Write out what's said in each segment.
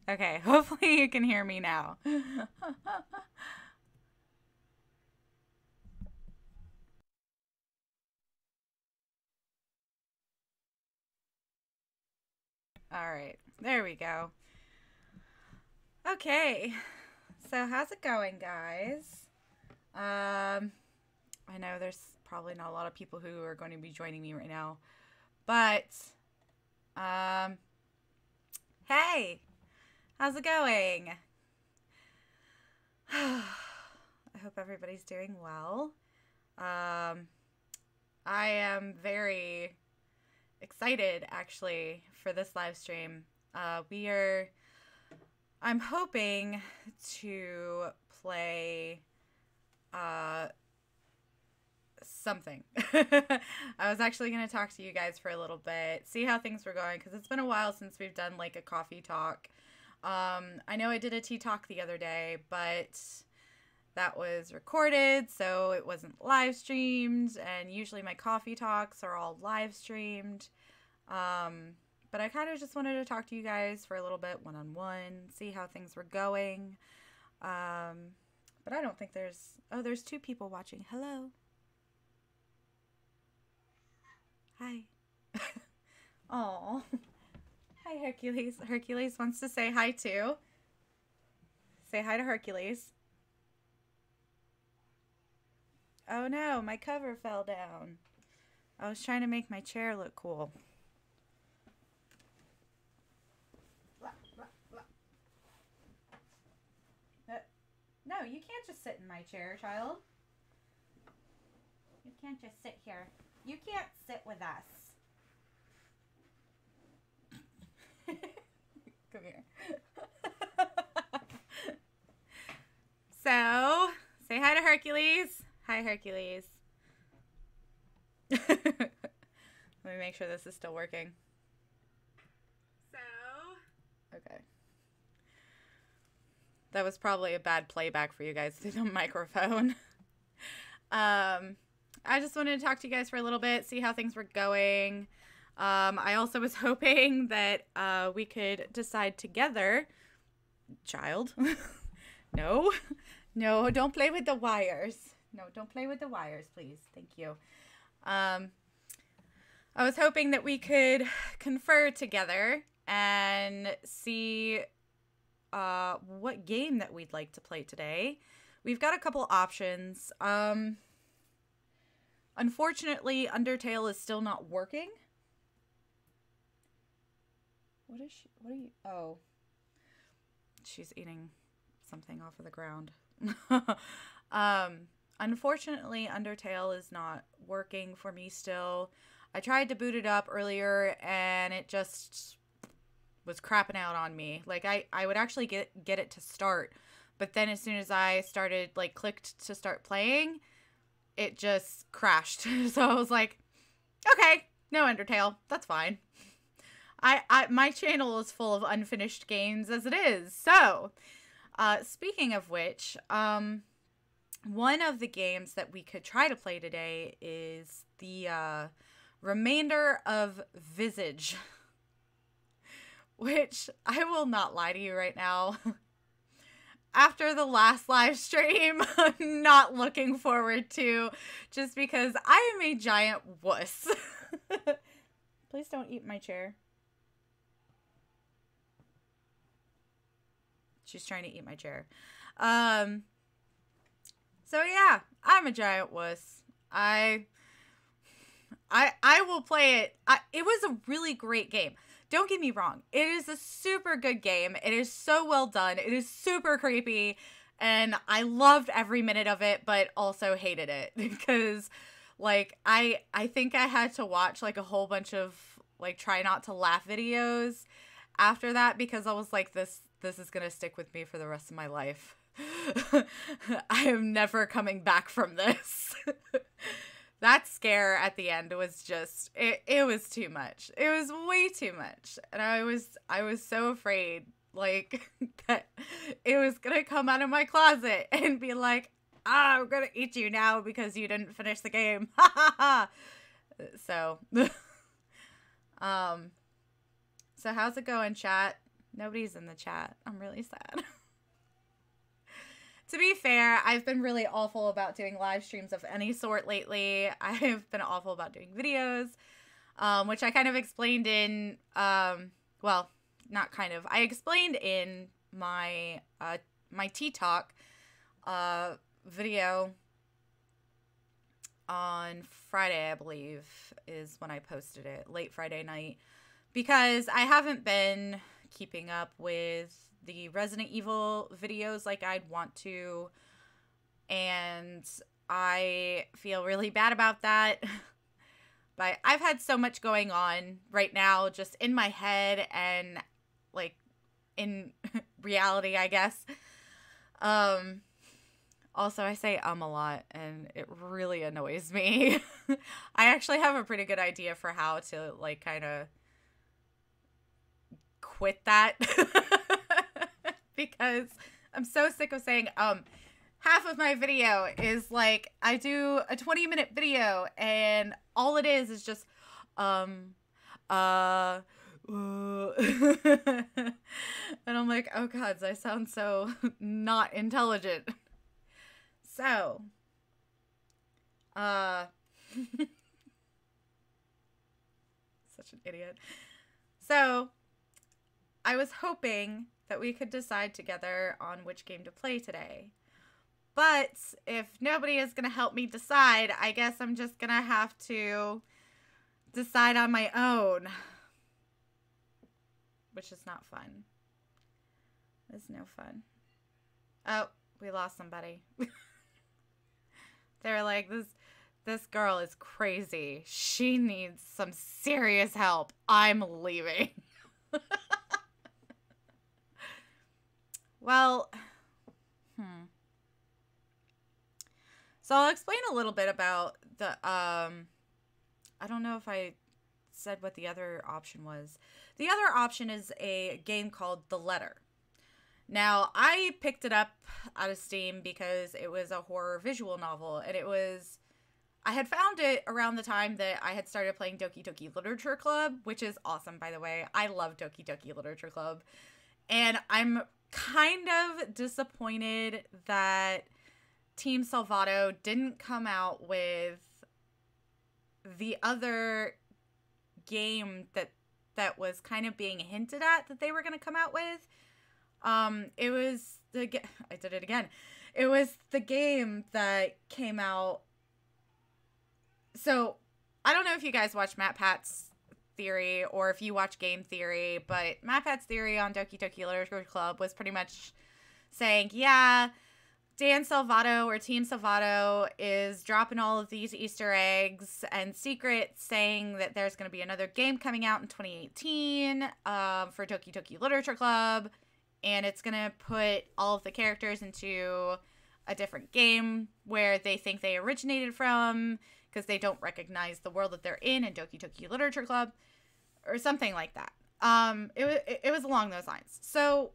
Okay, hopefully you can hear me now. All right, there we go. Okay, so how's it going, guys? I know there's probably not a lot of people who are going to be joining me right now, but um, hey, how's it going? I hope everybody's doing well. I am very excited actually for this live stream. I'm hoping to play something. I was actually going to talk to you guys for a little bit, see how things were going, because it's been a while since we've done like a coffee talk. I know I did a tea talk the other day, but that was recorded, so it wasn't live streamed, and usually my coffee talks are all live streamed. But I kind of just wanted to talk to you guys for a little bit one-on-one, see how things were going. But I don't think there's 2 people watching. Hello. Hi. Aw. Hi, Hercules. Hercules wants to say hi too. Say hi to Hercules. Oh no, my cover fell down. I was trying to make my chair look cool. No, you can't just sit in my chair, child. You can't just sit here. You can't sit with us. Come here. So, say hi to Hercules. Hi, Hercules. Let me make sure this is still working. Okay. That was probably a bad playback for you guys through the microphone. I just wanted to talk to you guys for a little bit, see how things were going. I also was hoping that we could decide together. Child. No. No, don't play with the wires. No, don't play with the wires, please. Thank you. I was hoping that we could confer together and see what game that we'd like to play today. We've got a couple options. Unfortunately, Undertale is still not working. What is she? What are you? Oh. She's eating something off of the ground. Unfortunately, Undertale is not working for me still. I tried to boot it up earlier and it just was crapping out on me. Like I would actually get it to start, but then as soon as I started, like, clicked to start playing, it just crashed. So I was like, okay, no Undertale, that's fine. My channel is full of unfinished games as it is. So, speaking of which, one of the games that we could try to play today is the remainder of Visage. Which, I will not lie to you right now, after the last live stream, I'm not looking forward to, just because I am a giant wuss. Please don't eat my chair. She's trying to eat my chair. So yeah, I'm a giant wuss. I will play it. It was a really great game. Don't get me wrong. It is a super good game. It is so well done. It is super creepy. And I loved every minute of it, but also hated it. Because, like, I think I had to watch, like, a whole bunch of, like, try not to laugh videos after that. Because I was like, this is going to stick with me for the rest of my life. I am never coming back from this. That scare at the end was just, it was too much. It was way too much. And I was so afraid, like, that it was going to come out of my closet and be like, I'm going to eat you now because you didn't finish the game. Ha ha ha. So, so how's it going, chat? Nobody's in the chat. I'm really sad. To be fair, I've been really awful about doing live streams of any sort lately. I've been awful about doing videos, which I kind of explained in, well, not kind of. I explained in my my tea talk video on Friday, I believe, is when I posted it, late Friday night, because I haven't been keeping up with the Resident Evil videos like I'd want to, and I feel really bad about that. But I've had so much going on right now just in my head and, like, in reality, I guess. Also, I say a lot, and it really annoys me. I actually have a pretty good idea for how to, like, kind of quit that. Because I'm so sick of saying, half of my video is, like, I do a 20-minute video, and all it is just, and I'm like, oh god, I sound so not intelligent. So, such an idiot. So, I was hoping that we could decide together on which game to play today. But if nobody is going to help me decide, I guess I'm just going to have to decide on my own. Which is not fun. It's no fun. Oh, we lost somebody. They're like, this girl is crazy. She needs some serious help. I'm leaving. Well, so I'll explain a little bit about the, I don't know if I said what the other option was. The other option is a game called The Letter. Now, I picked it up out of Steam because it was a horror visual novel, and I had found it around the time that I had started playing Doki Doki Literature Club, which is awesome, by the way. I love Doki Doki Literature Club. And I'm kind of disappointed that Team Salvato didn't come out with the other game that was kind of being hinted at that they were going to come out with. It was I did it again. It was the game that came out. So I don't know if you guys watch Matt Pat's Theory or if you watch Game Theory, but Matt Pat's Theory on Doki Doki Literature Club was pretty much saying, yeah, Dan Salvato or Team Salvato is dropping all of these Easter eggs and secrets, saying that there's going to be another game coming out in 2018 for Doki Doki Literature Club, and it's going to put all of the characters into a different game where they think they originated from because they don't recognize the world that they're in Doki Doki Literature Club, or something like that. It was along those lines. So,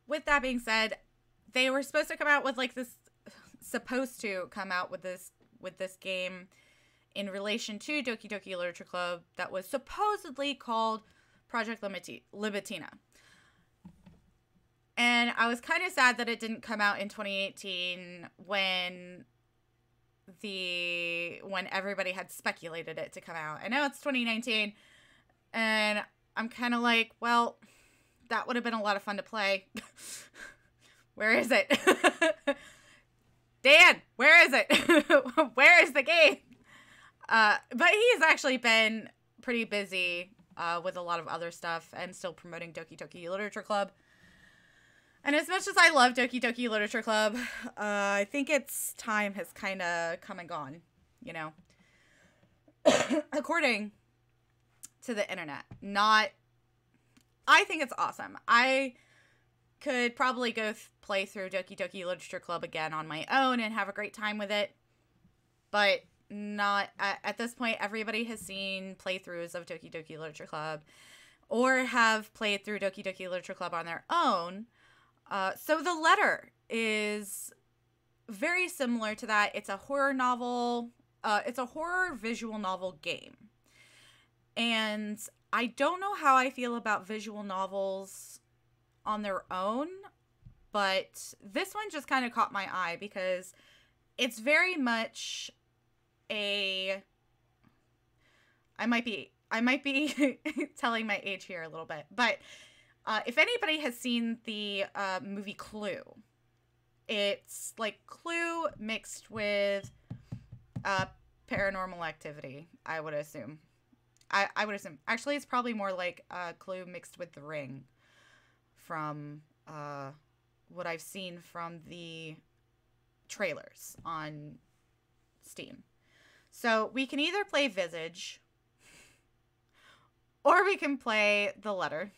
with that being said, they were supposed to come out with this game in relation to Doki Doki Literature Club that was supposedly called Project Libitina. And I was kind of sad that it didn't come out in 2018 when everybody had speculated it to come out. I know it's 2019, and I'm kind of like, well, that would have been a lot of fun to play. Where is it? Dan, where is it? Where is the game? But he's actually been pretty busy with a lot of other stuff and still promoting Doki Doki Literature Club. And as much as I love Doki Doki Literature Club, I think its time has kind of come and gone, you know. According to the internet. I think it's awesome. I could probably go play through Doki Doki Literature Club again on my own and have a great time with it. But not at this point, everybody has seen playthroughs of Doki Doki Literature Club or have played through Doki Doki Literature Club on their own. So The Letter is very similar to that. It's a horror novel. It's a horror visual novel game. And I don't know how I feel about visual novels on their own, but this one just kind of caught my eye because it's very much I might be telling my age here a little bit, but if anybody has seen the movie Clue, it's like Clue mixed with Paranormal Activity, I would assume. I would assume. Actually, it's probably more like Clue mixed with The Ring from what I've seen from the trailers on Steam. So we can either play Visage or we can play The Letter.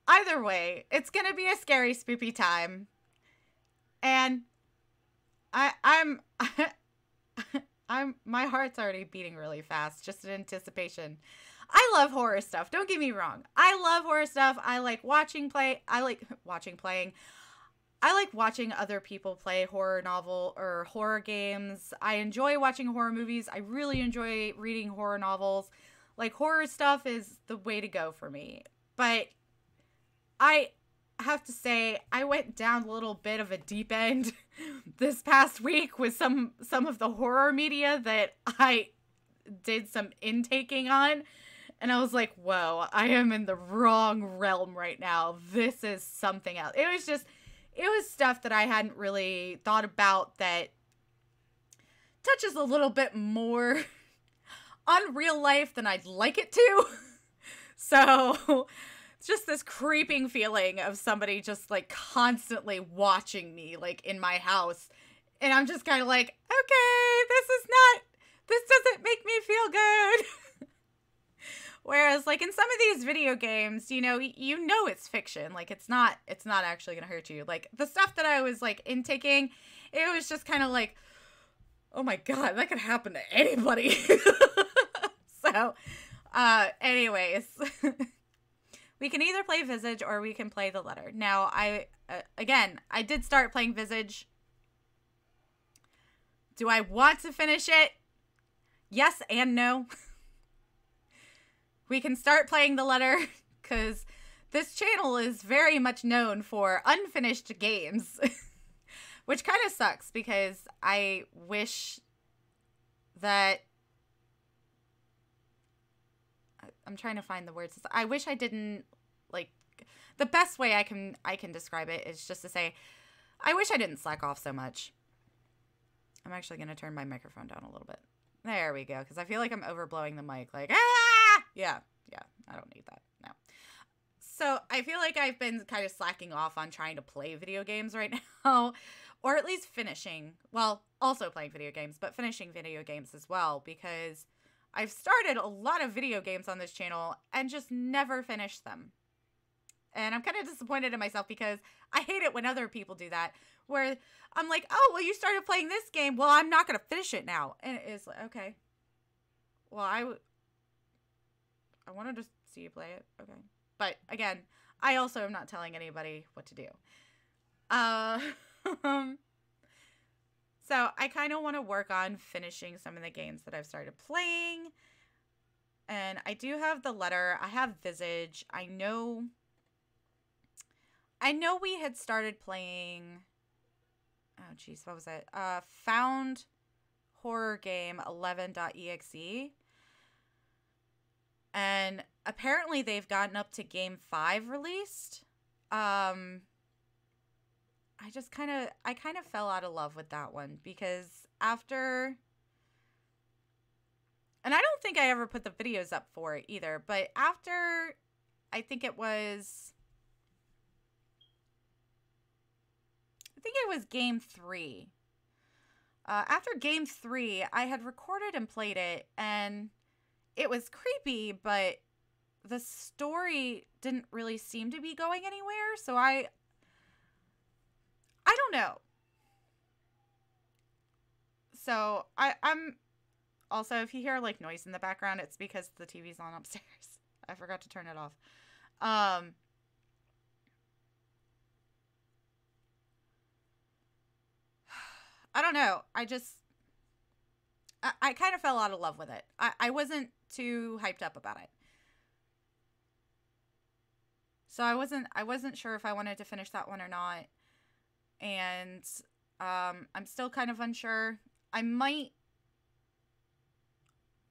Either way, it's going to be a scary, spoopy time. And my heart's already beating really fast, just in anticipation. I love horror stuff. Don't get me wrong. I love horror stuff. I like watching playing. I like watching other people play horror novel or horror games. I enjoy watching horror movies. I really enjoy reading horror novels. Like, horror stuff is the way to go for me. But I have to say, I went down a little bit of a deep end this past week with some of the horror media that I did some intaking on. And I was like, whoa, I am in the wrong realm right now. This is something else. It was stuff that I hadn't really thought about that touches a little bit more on real life than I'd like it to. So it's just this creeping feeling of somebody just like constantly watching me, like in my house. And I'm just kind of like, okay, this doesn't make me feel good. Whereas, like, in some of these video games, you know it's fiction. Like, it's not actually going to hurt you. Like, the stuff that I was, like, intaking, it was just kind of like, oh my God, that could happen to anybody. So, anyways, we can either play Visage or we can play the letter. Now, I did start playing Visage. Do I want to finish it? Yes and no. We can start playing the letter, because this channel is very much known for unfinished games. Which kind of sucks, because I wish that... I'm trying to find the words. I wish I didn't, like... The best way I can describe it is just to say, I wish I didn't slack off so much. I'm actually going to turn my microphone down a little bit. There we go, because I feel like I'm overblowing the mic. Like, ah! Yeah, I don't need that. No. So, I feel like I've been kind of slacking off on trying to play video games right now. Or at least finishing. Well, also playing video games, but finishing video games as well. Because I've started a lot of video games on this channel and just never finished them. And I'm kind of disappointed in myself, because I hate it when other people do that. Where I'm like, oh, well, you started playing this game. Well, I'm not going to finish it now. And it's like, okay. Well, I wanted to see you play it. Okay. But, again, I also am not telling anybody what to do. So, I kind of want to work on finishing some of the games that I've started playing. And I do have the letter. I have Visage. I know we had started playing... Oh, jeez, what was it? Found horror game 11.exe. And apparently they've gotten up to game 5 released. I kind of fell out of love with that one, because after... And I don't think I ever put the videos up for it either, but after, I think it was game 3. After game 3, I had recorded and played it, and it was creepy, but the story didn't really seem to be going anywhere, so I don't know. So, I'm... Also, if you hear, like, noise in the background, it's because the TV's on upstairs. I forgot to turn it off. I don't know. I kind of fell out of love with it. I wasn't too hyped up about it. So I wasn't sure if I wanted to finish that one or not. And I'm still kind of unsure.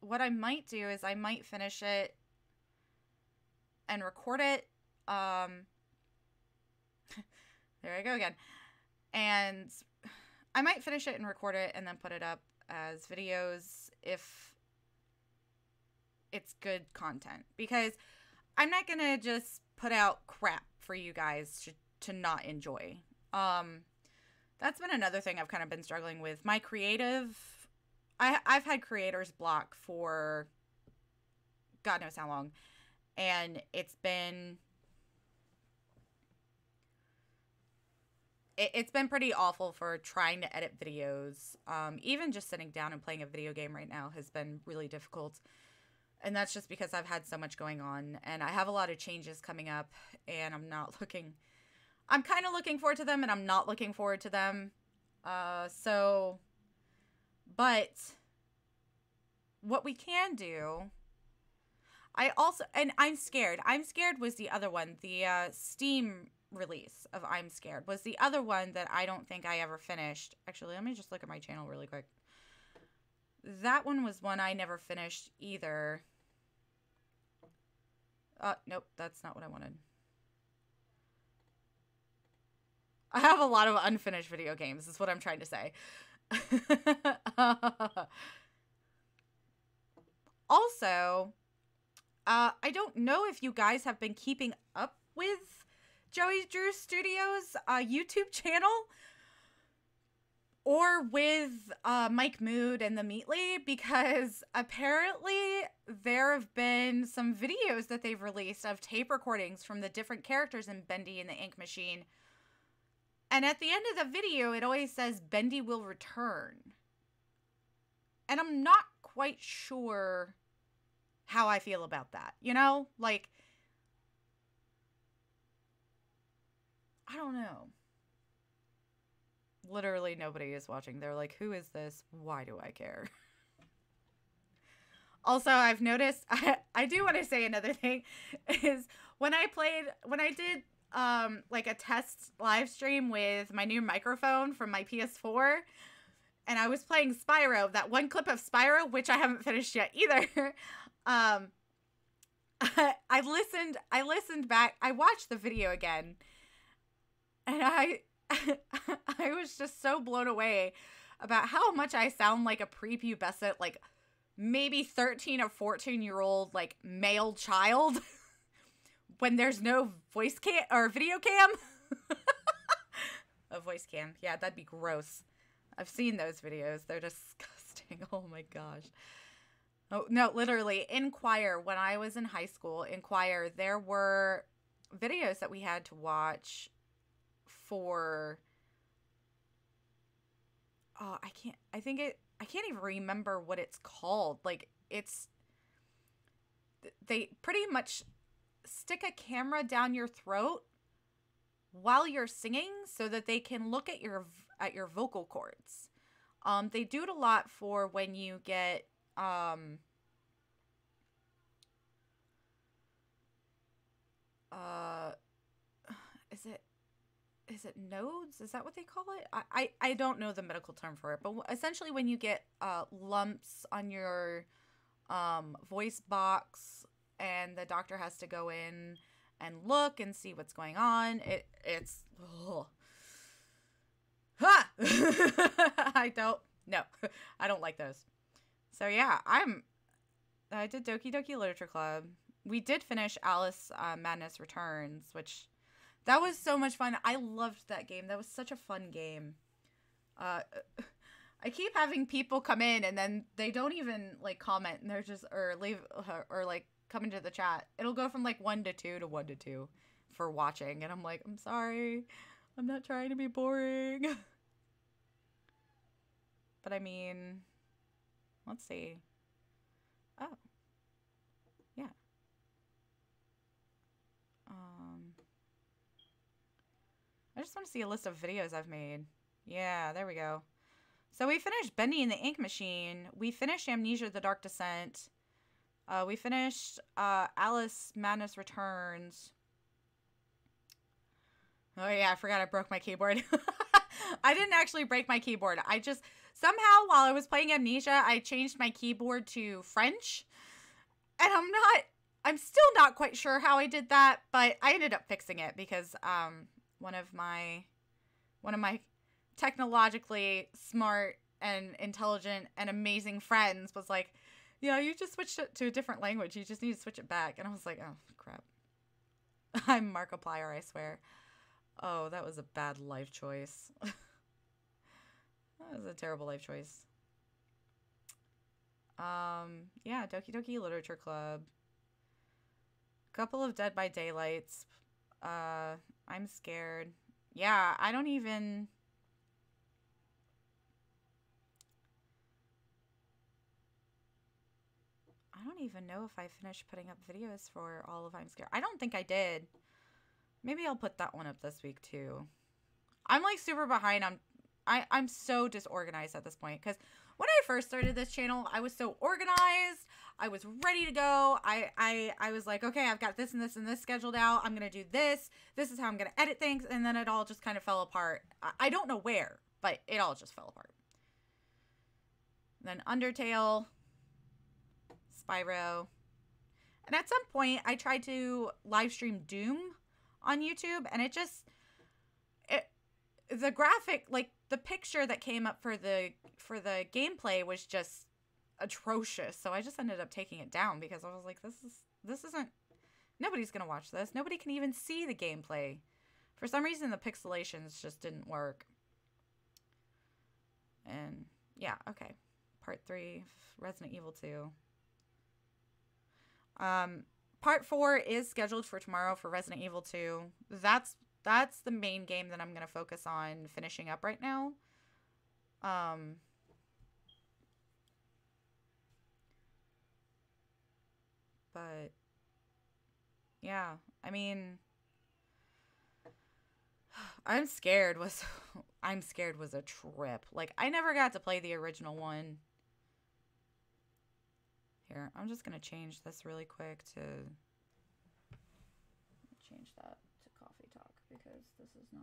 What I might do is I might finish it and record it. There I go again. And I might finish it and record it and then put it up as videos if it's good content. Because I'm not going to just put out crap for you guys to not enjoy. That's been another thing I've kind of been struggling with. My creative... I've had creator's block for God knows how long. And it's been pretty awful for trying to edit videos. Even just sitting down and playing a video game right now has been really difficult. And that's just because I've had so much going on. And I have a lot of changes coming up. And I'm kind of looking forward to them, and I'm not looking forward to them. But what we can do, I'm Scared. I'm Scared was the other one. The Steam release of I'm Scared was the other one that I don't think I ever finished. Actually, let me just look at my channel really quick. That one was one I never finished either. Nope, that's not what I wanted. I have a lot of unfinished video games, is what I'm trying to say. Also, I don't know if you guys have been keeping up with Joey Drew Studios' YouTube channel, or with Mike Mood and the Meatly, because apparently there have been some videos that they've released of tape recordings from the different characters in Bendy and the Ink Machine. And at the end of the video, it always says Bendy will return. And I'm not quite sure how I feel about that. You know? Like, I don't know. Literally nobody is watching. They're like, who is this? Why do I care? Also, I've noticed, I do want to say another thing, is when I did like a test live stream with my new microphone from my PS4, and I was playing Spyro, that one clip of Spyro, which I haven't finished yet either. I listened back, I watched the video again, and I was just so blown away about how much I sound like a prepubescent, like maybe 13 or 14-year-old, like male child when there's no voice cam or video cam. A voice cam. Yeah, that'd be gross. I've seen those videos. They're disgusting. Oh my gosh. Oh, no, literally in choir, when I was in high school in choir, there were videos that we had to watch for, oh, I can't even remember what it's called. Like, they pretty much stick a camera down your throat while you're singing so that they can look at your vocal cords. They do it a lot for when you get, is it nodes? Is that what they call it? I don't know the medical term for it, but essentially when you get lumps on your voice box and the doctor has to go in and look and see what's going on, it's ugh. Ha! I don't like those. So yeah, I did Doki Doki Literature Club. We did finish Alice Madness Returns, which that was so much fun. I loved that game. That was such a fun game. I keep having people come in and then they don't even like comment, and they're just or leave or like come into the chat. It'll go from like 1 to 2 to 1 to 2 for watching, and I'm like, I'm sorry, I'm not trying to be boring. But I mean, let's see. Oh, yeah. I just want to see a list of videos I've made. Yeah, there we go. So we finished Bendy and the Ink Machine. We finished Amnesia: The Dark Descent. We finished Alice Madness Returns. Oh yeah, I forgot I broke my keyboard. I didn't actually break my keyboard. I just, somehow while I was playing Amnesia, I changed my keyboard to French. And I'm still not quite sure how I did that, but I ended up fixing it because one of my technologically smart and intelligent and amazing friends was like, yeah, you just switched it to a different language. You just need to switch it back. And I was like, oh, crap. I'm Markiplier, I swear. Oh, that was a bad life choice. That was a terrible life choice. Yeah, Doki Doki Literature Club. Couple of Dead by Daylights. I'm scared. Yeah, I don't even know if I finished putting up videos for all of I'm Scared. I don't think I did. Maybe I'll put that one up this week too. I'm like super behind on, I'm so disorganized at this point, because when I first started this channel, I was so organized. I was ready to go. I was like, okay, I've got this and this and this scheduled out. I'm going to do this. This is how I'm going to edit things. And then it all just kind of fell apart. I don't know where, but it all just fell apart. Then Undertale, Spyro. And at some point, I tried to live stream Doom on YouTube, and the graphic, like the picture that came up for the gameplay was just atrocious. So I just ended up taking it down because I was like, this isn't, nobody's gonna watch this. Nobody can even see the gameplay. For some reason, the pixelations just didn't work. And yeah, okay. Part 3, Resident Evil 2. Part 4 is scheduled for tomorrow for Resident Evil 2. That's the main game that I'm going to focus on finishing up right now. But yeah, I mean, I'm scared was a trip. Like, I never got to play the original one. Here, I'm just going to change this really quick to change that to Coffee Talk because this is not.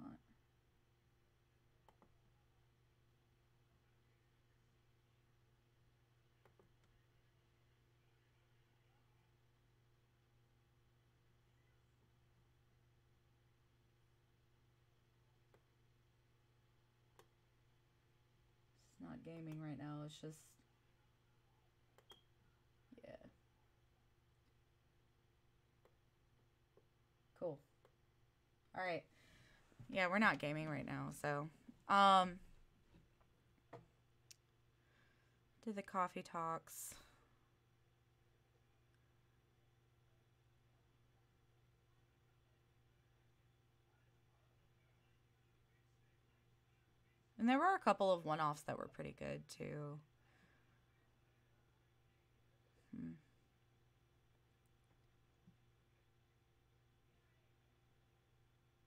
It's not gaming right now. It's just, yeah. Cool. All right. Yeah, we're not gaming right now, so did the Coffee Talks. And there were a couple of one-offs that were pretty good too.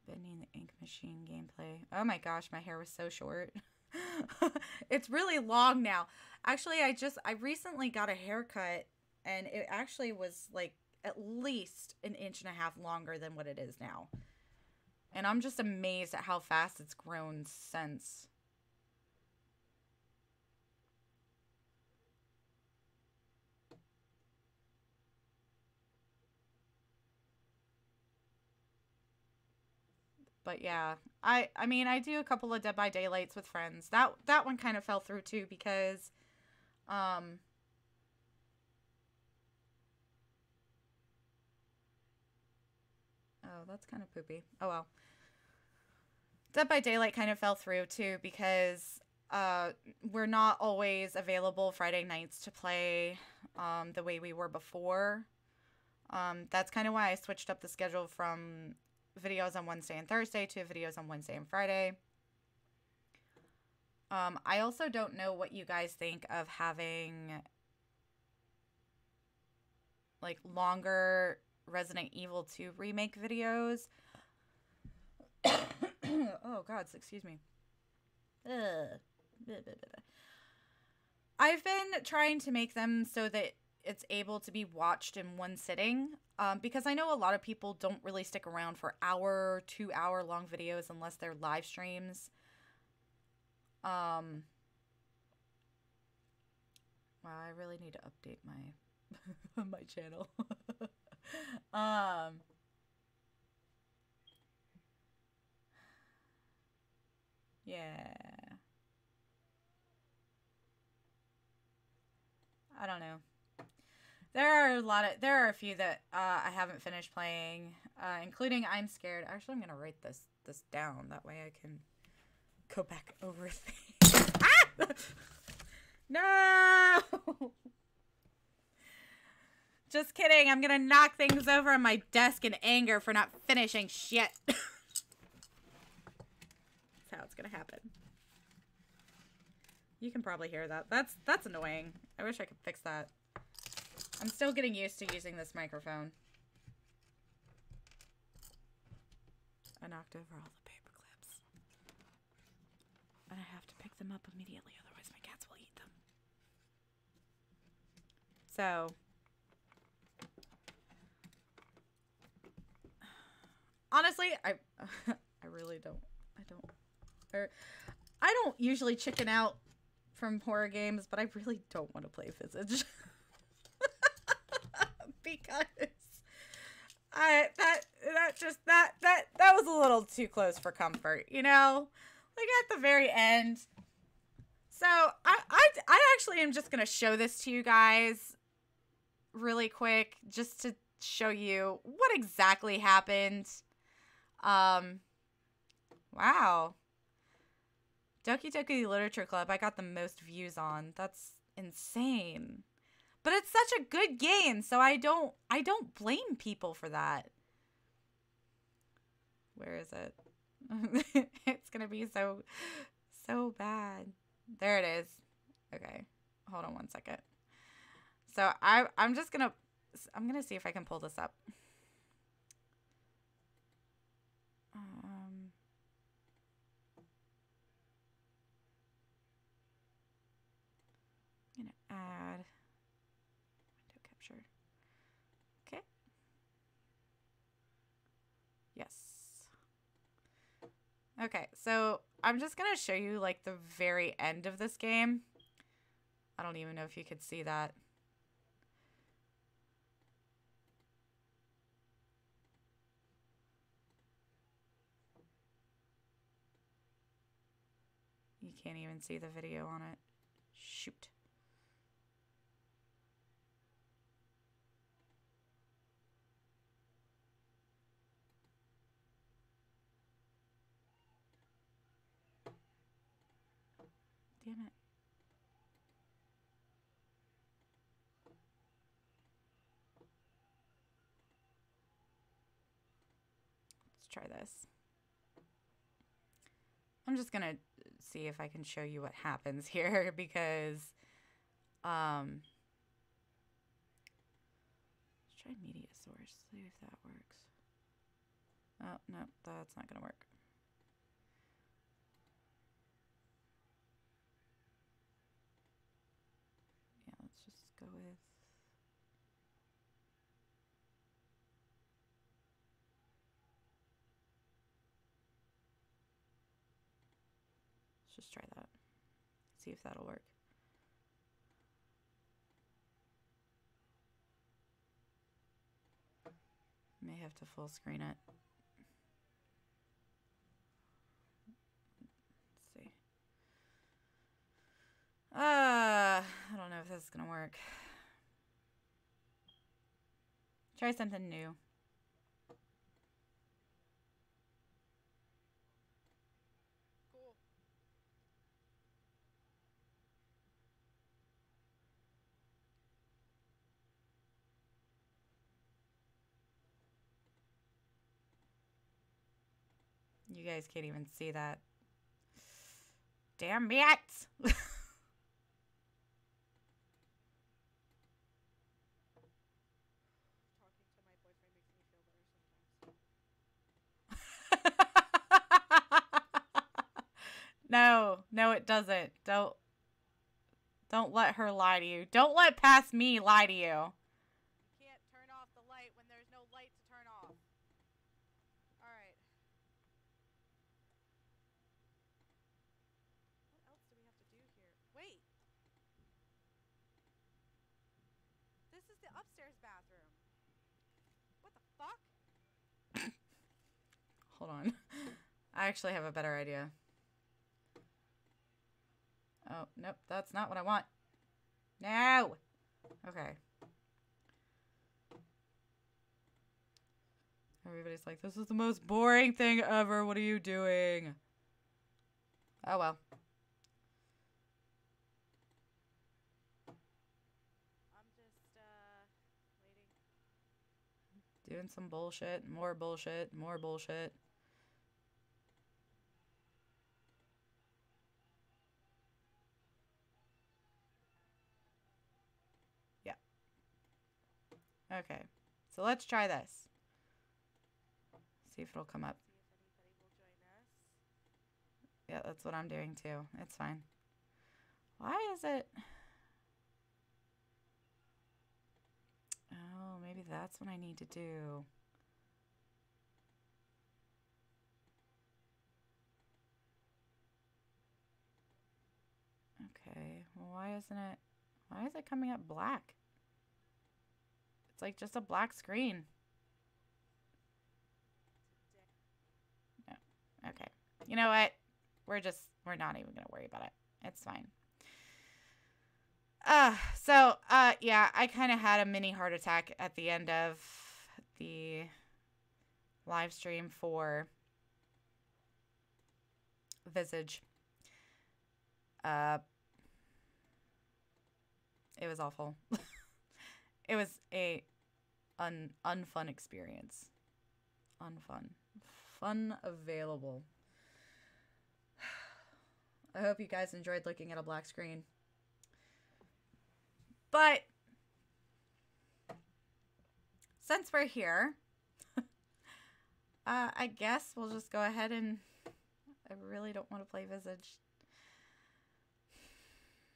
Bending the ink machine gameplay. Oh my gosh, my hair was so short. It's really long now. Actually, I recently got a haircut and it actually was like at least 1.5 inches longer than what it is now. And I'm just amazed at how fast it's grown since. But yeah, I mean, I do a couple of Dead by Daylights with friends. That one kind of fell through too because oh, that's kind of poopy. Oh well. Dead by Daylight kind of fell through too because we're not always available Friday nights to play the way we were before. That's kind of why I switched up the schedule from videos on Wednesday and Thursday to videos on Wednesday and Friday. I also don't know what you guys think of having like longer Resident Evil 2 remake videos. Oh god, excuse me. I've been trying to make them so that it's able to be watched in one sitting, because I know a lot of people don't really stick around for 2-hour long videos unless they're live streams. Wow, I really need to update my my channel. Yeah. I don't know. There are a few that I haven't finished playing, including I'm Scared. Actually, I'm gonna write this down. That way I can go back over things. Ah! No! Just kidding. I'm gonna knock things over on my desk in anger for not finishing shit. That's how it's gonna happen. You can probably hear that. That's annoying. I wish I could fix that. I'm still getting used to using this microphone. I knocked over all the paper clips. And I have to pick them up immediately, otherwise my cats will eat them. So, honestly, I really don't. I don't usually chicken out from horror games, but I really don't want to play Visage. Because that was a little too close for comfort, you know? Like at the very end. So I actually am just gonna show this to you guys really quick, just to show you what exactly happened. Wow. Doki Doki Literature Club, I got the most views on. That's insane. But it's such a good game, so I don't blame people for that. Where is it? It's gonna be so bad. There it is. Okay. Hold on one second. So I'm gonna see if I can pull this up. I'm gonna add window capture. Okay. Yes. Okay, so I'm just gonna show you like the very end of this game. I don't even know if you could see that. You can't even see the video on it. Shoot. Damn it. Let's try this. I'm just gonna see if I can show you what happens here because let's try media source, see if that works. Oh no, that's not gonna work. Yeah, let's just go with let's just try that. See if that'll work. May have to full screen it. Let's see. I don't know if this is gonna work. Try something new. Cool. You guys can't even see that. Damn it! Talking to my boyfriend makes me feel better sometimes. No, it doesn't. Don't let her lie to you. Don't let past me lie to you. You can't turn off the light when there's no light to turn off. Alright. What else do we have to do here? Wait! This is the upstairs bathroom. What the fuck? Hold on. I actually have a better idea. Oh, nope, that's not what I want. No! Okay. Everybody's like, this is the most boring thing ever. What are you doing? Oh, well. I'm just, waiting. Doing some bullshit, more bullshit, more bullshit. Yeah. Okay. So let's try this. See if it'll come up. See if anybody will join us. Yeah, that's what I'm doing too. It's fine. Why is it? Oh, maybe that's what I need to do. Okay, well, why is it coming up black? It's like just a black screen. No. Okay. You know what? We're not even gonna worry about it. It's fine. Yeah, I kind of had a mini heart attack at the end of the live stream for Visage. Uh, it was awful. It was a unfun experience. Unfun. Fun available. I hope you guys enjoyed looking at a black screen. But since we're here, I guess we'll just go ahead and... I really don't want to play Visage.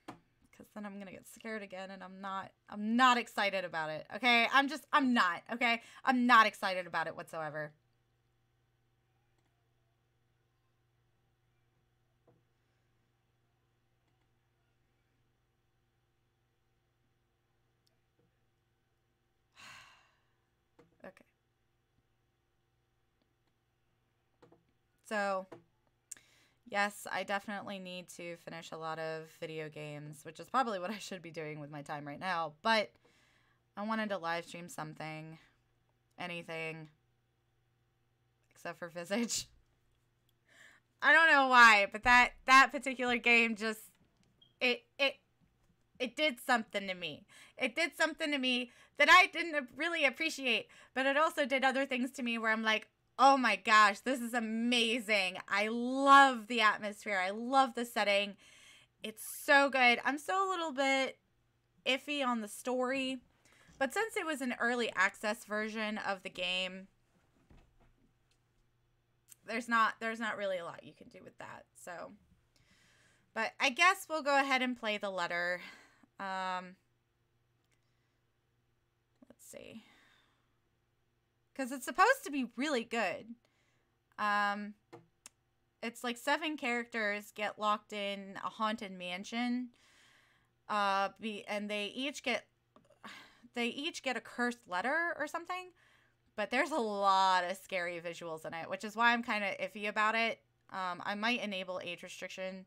Because then I'm going to get scared again, and I'm not excited about it, okay? I'm not, okay? I'm not excited about it whatsoever. Okay. So, yes, I definitely need to finish a lot of video games, which is probably what I should be doing with my time right now. But I wanted to live stream something, anything, except for Visage. I don't know why, but that particular game just it did something to me. It did something to me that I didn't really appreciate, but it also did other things to me where I'm like, oh my gosh, this is amazing. I love the atmosphere. I love the setting. It's so good. I'm still a little bit iffy on the story, but since it was an early access version of the game, there's not really a lot you can do with that. So, but I guess we'll go ahead and play the letter. Let's see. Because it's supposed to be really good. It's like 7 characters get locked in a haunted mansion. And they each get a cursed letter or something. But there's a lot of scary visuals in it, which is why I'm kind of iffy about it. I might enable age restriction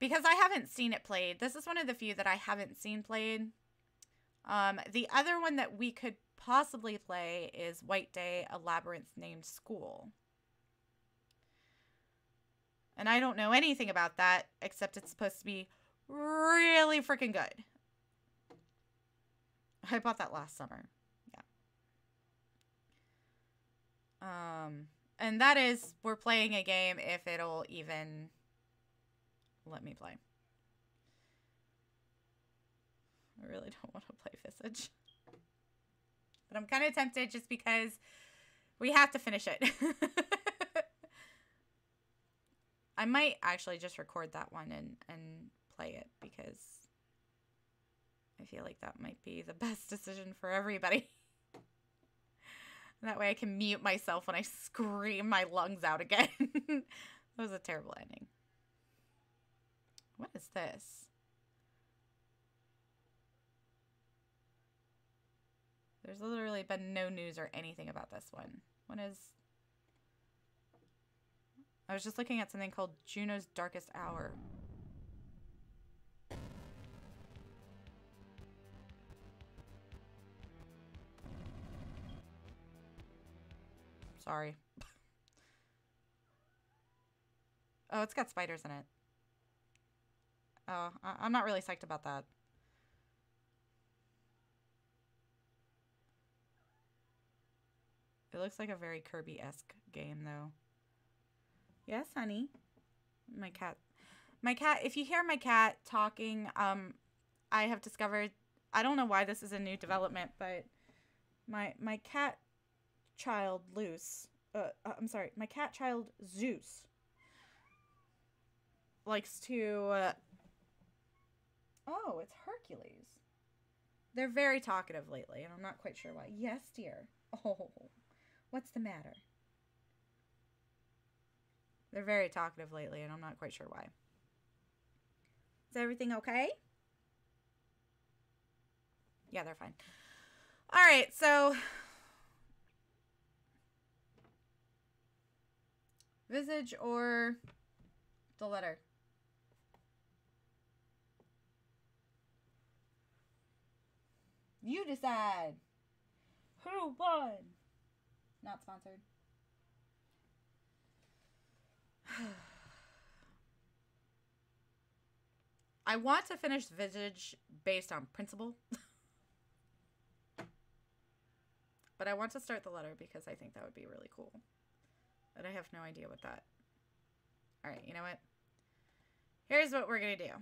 because I haven't seen it played. This is one of the few that I haven't seen played. The other one that we could possibly play is Wckd, a labyrinth named School. And I don't know anything about that, except it's supposed to be really freaking good. I bought that last summer. Yeah. And that is, we're playing a game if it'll even let me play. I really don't want to play Visage. But I'm kind of tempted just because we have to finish it. I might actually just record that one and play it because I feel like that might be the best decision for everybody. That way I can mute myself when I scream my lungs out again. That was a terrible ending. What is this? There's literally been no news or anything about this one. What is... I was just looking at something called Juno's Darkest Hour. Sorry. Oh, it's got spiders in it. Oh, I'm not really psyched about that. It looks like a very Kirby-esque game, though. Yes, honey. My cat, if you hear my cat talking, I have discovered, I don't know why this is a new development, but my cat child my cat child Zeus likes to, oh, it's Hercules. They're very talkative lately, and I'm not quite sure why. Yes, dear. Oh, what's the matter? They're very talkative lately, and I'm not quite sure why. Is everything okay? Yeah, they're fine. All right, so... Visage or the letter? You decide. Who won? Not sponsored. I want to finish Visage based on principle. But I want to start the letter because I think that would be really cool. But I have no idea what that... Alright, you know what? Here's what we're going to do.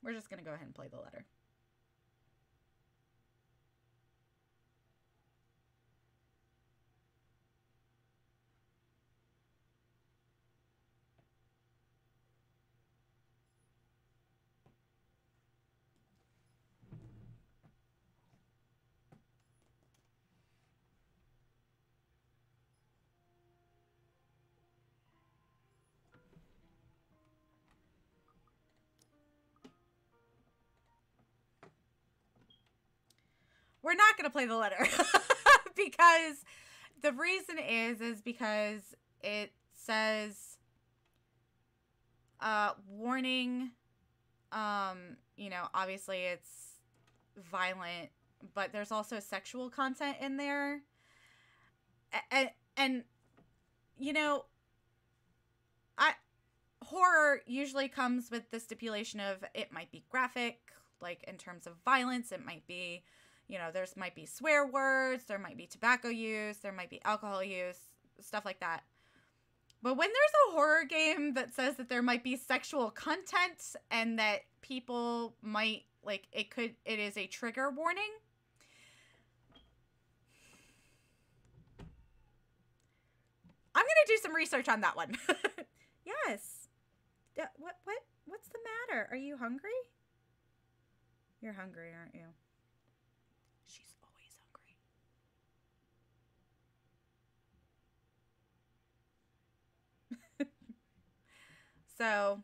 We're just going to go ahead and play the letter. We're not going to play the letter because the reason is because it says warning, you know, obviously it's violent, but there's also sexual content in there. And you know, horror usually comes with the stipulation of it might be graphic, like in terms of violence, it might be, you know, there's might be swear words, there might be tobacco use, there might be alcohol use, stuff like that. But when there's a horror game that says that there might be sexual content and that people might, like, it is a trigger warning. I'm going to do some research on that one. Yes. What's the matter? Are you hungry? You're hungry, aren't you? She's always hungry. So,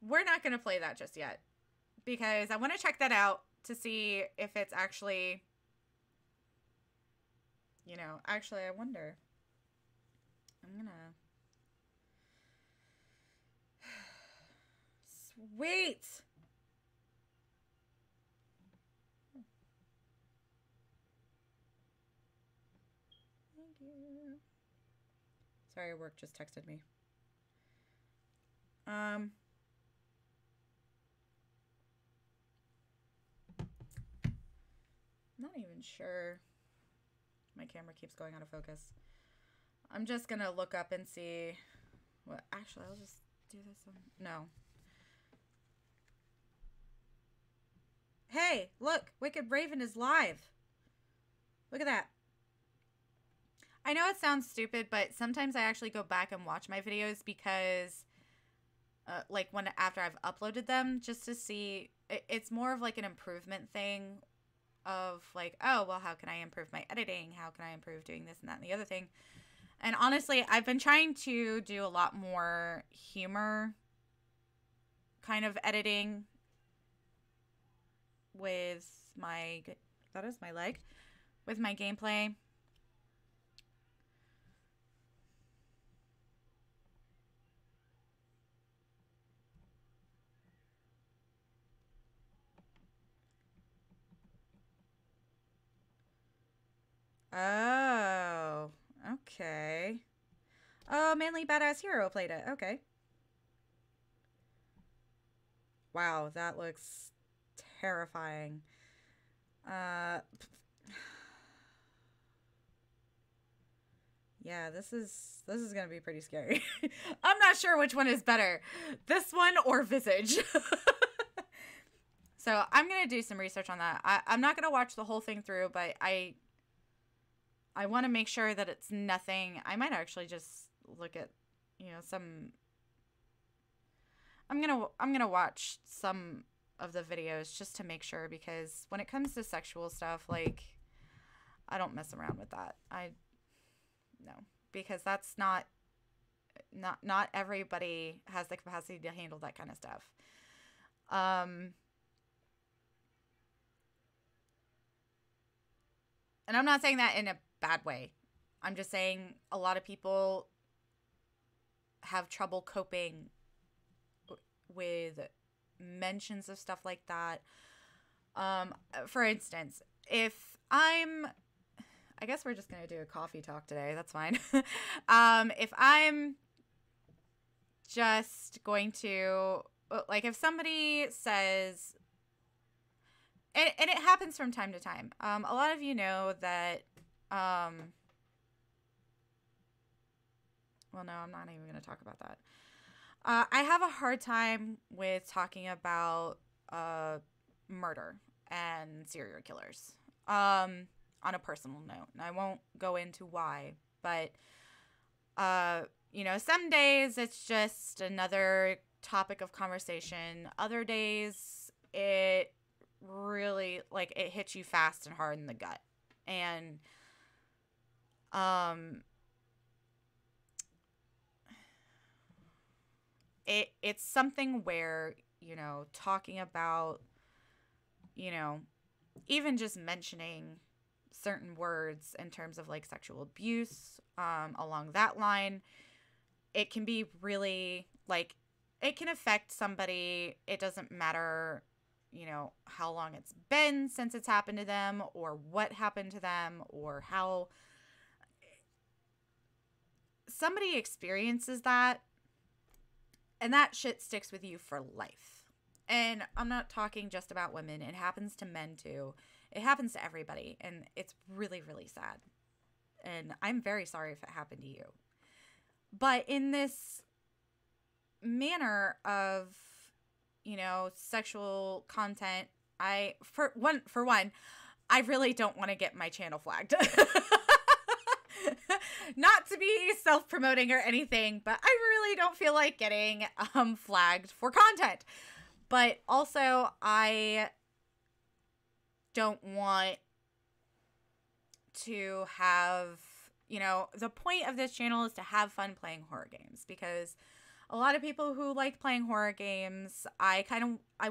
we're not going to play that just yet because I want to check that out to see if it's actually, you know, actually I wonder. I'm going to... Sweet! Thank you. Sorry, work just texted me. Not even sure. My camera keeps going out of focus. I'm just gonna look up and see what. Actually, I'll just do this one. No. Hey, look! Wicked Raven is live. Look at that. I know it sounds stupid, but sometimes I actually go back and watch my videos because, like, after I've uploaded them, just to see. It's more of like an improvement thing. Of like, oh, well, how can I improve my editing? How can I improve doing this and that and the other thing? And honestly, I've been trying to do a lot more humor kind of editing with my, that is my leg, with my gameplay. Oh, okay. Oh, Manly Badass Hero played it. Okay. Wow, that looks terrifying. Yeah, this is gonna be pretty scary. I'm not sure which one is better, this one or Visage. So I'm gonna do some research on that. I'm not gonna watch the whole thing through, but I want to make sure that it's nothing. I might actually just look at, you know, some. I'm gonna watch some of the videos just to make sure, because when it comes to sexual stuff, like, I don't mess around with that. No, because that's not everybody has the capacity to handle that kind of stuff. And I'm not saying that in a bad way. I'm just saying a lot of people have trouble coping with mentions of stuff like that. For instance, if I'm I guess we're just going to do a coffee talk today. That's fine. If I'm just going to, like, if somebody says, and it happens from time to time. A lot of you know that, well, no, I'm not even going to talk about that. I have a hard time with talking about murder and serial killers on a personal note. And I won't go into why, but, you know, some days it's just another topic of conversation. Other days it really, like, it hits you fast and hard in the gut. And it's something where, you know, talking about, you know, even just mentioning certain words in terms of, like, sexual abuse, along that line, it can be really, like, it can affect somebody. It doesn't matter, you know, how long it's been since it's happened to them, or what happened to them, or how somebody experiences that, and that shit sticks with you for life. And I'm not talking just about women. It happens to men too. It happens to everybody, and it's really, really sad. And I'm very sorry if it happened to you. But in this manner of, you know, sexual content, for one, I really don't want to get my channel flagged. Not to be self-promoting or anything, but I really don't feel like getting flagged for content. But also, I don't want to have, you know, the point of this channel is to have fun playing horror games, because a lot of people who like playing horror games, I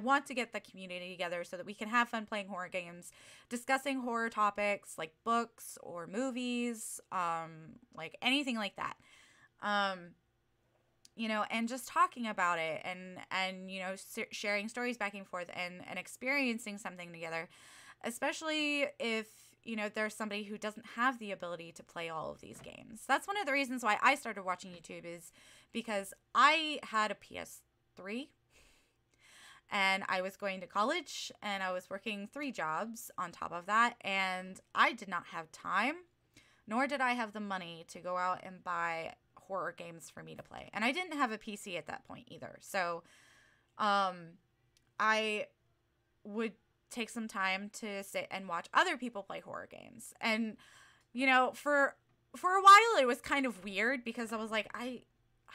want to get the community together so that we can have fun playing horror games, discussing horror topics like books or movies, like anything like that. You know, and just talking about it, and you know, sharing stories back and forth, and experiencing something together, especially if, you know, there's somebody who doesn't have the ability to play all of these games. That's one of the reasons why I started watching YouTube, is because I had a PS3 and I was going to college and I was working 3 jobs on top of that, and I did not have time, nor did I have the money to go out and buy horror games for me to play. And I didn't have a PC at that point either. So I would take some time to sit and watch other people play horror games. And, you know, for a while it was kind of weird, because I was like, I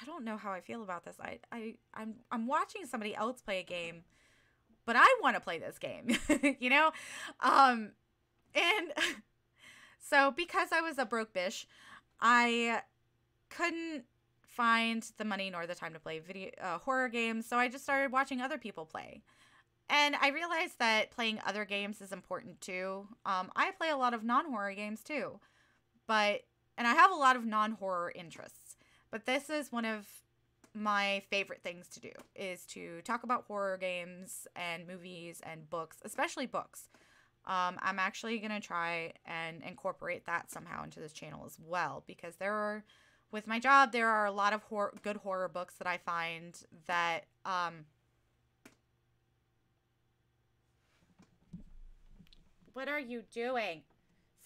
don't know how I feel about this. I'm watching somebody else play a game, but I want to play this game, you know? And so because I was a broke bitch, I couldn't find the money nor the time to play horror games. So I just started watching other people play. And I realized that playing other games is important too. I play a lot of non-horror games too, and I have a lot of non-horror interests. But this is one of my favorite things to do, is to talk about horror games and movies and books, especially books. I'm actually going to try and incorporate that somehow into this channel as well, because with my job, there are a lot of good horror books that I find that, what are you doing?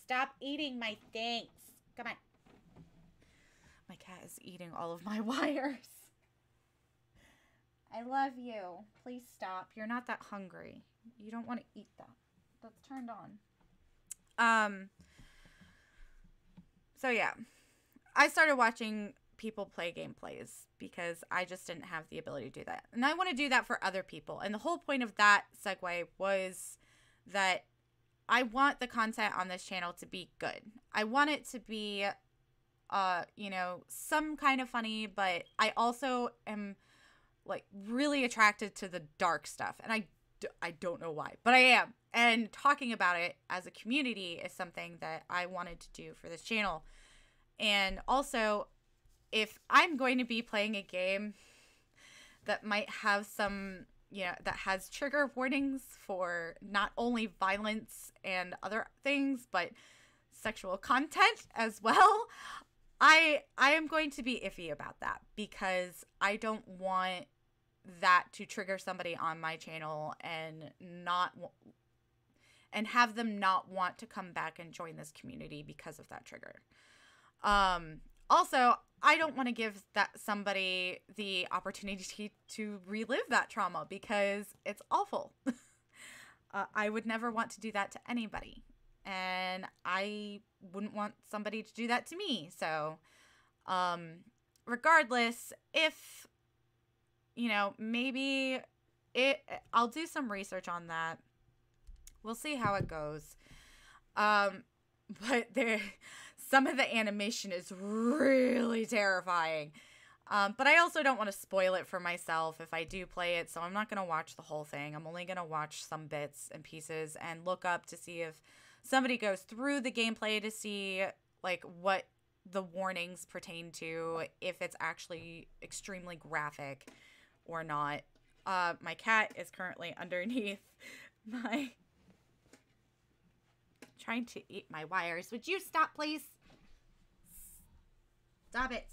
Stop eating my things. Come on. My cat is eating all of my wires. I love you. Please stop. You're not that hungry. You don't want to eat that. That's turned on. So yeah. I started watching people play gameplays because I just didn't have the ability to do that. And I want to do that for other people. And the whole point of that segue was that I want the content on this channel to be good. I want it to be, you know, some kind of funny, but I also am, like, really attracted to the dark stuff. And I don't know why, but I am. And talking about it as a community is something that I wanted to do for this channel. And also, if I'm going to be playing a game that might have some, you know, that has trigger warnings for not only violence and other things, but sexual content as well, I am going to be iffy about that because I don't want that to trigger somebody on my channel and have them not want to come back and join this community because of that trigger. Also, I don't want to give that somebody the opportunity to relive that trauma because it's awful. I would never want to do that to anybody, and I wouldn't want somebody to do that to me. So, regardless, if, you know, maybe I'll do some research on that. We'll see how it goes. But some of the animation is really terrifying. But I also don't want to spoil it for myself if I do play it, so I'm not going to watch the whole thing. I'm only going to watch some bits and pieces and look up to see if somebody goes through the gameplay to see, like, what the warnings pertain to, if it's actually extremely graphic or not. My cat is currently underneath my... trying to eat my wires. Would you stop, please? Stop it.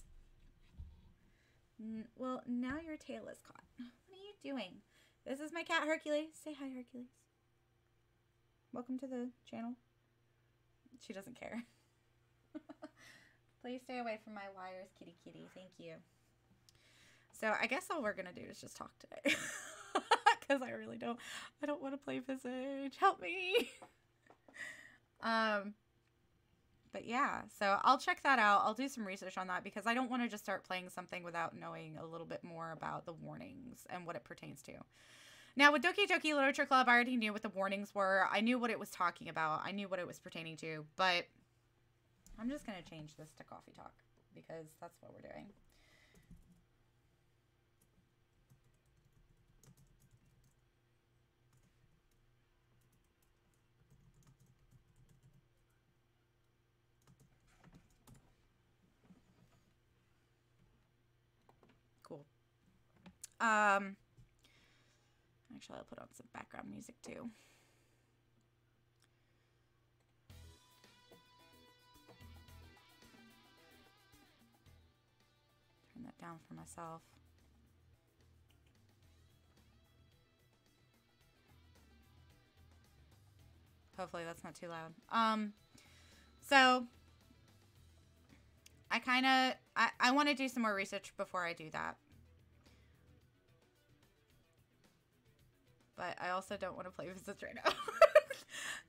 Well, now your tail is caught. What are you doing? This is my cat, Hercules. Say hi, Hercules. Welcome to the channel. She doesn't care. Please stay away from my wires, kitty kitty. Thank you. So I guess all we're going to do is just talk today. Because I really don't want to play Visage. Help me. But yeah, so I'll check that out. I'll do some research on that because I don't want to just start playing something without knowing a little bit more about the warnings and what it pertains to. Now, with Doki Doki Literature Club, I already knew what the warnings were. I knew what it was talking about. I knew what it was pertaining to, but I'm just going to change this to Coffee Talk because that's what we're doing. Cool. Actually, I'll put on some background music too. Turn that down for myself. Hopefully that's not too loud. So I want to do some more research before I do that. But I also don't want to play Visage right now.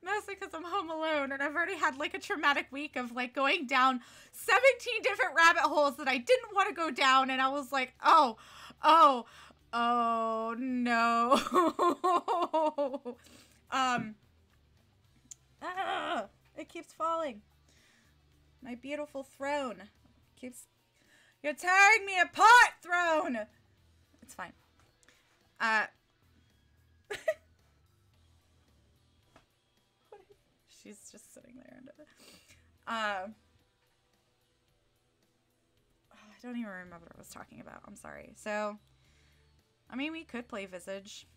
Mostly because I'm home alone and I've already had like a traumatic week of like going down 17 different rabbit holes that I didn't want to go down, and I was like, oh no. It keeps falling. My beautiful throne keeps... You're tearing me apart, throne! It's fine. She's just sitting there. I don't even remember what I was talking about. I'm sorry. So, I mean, we could play Visage.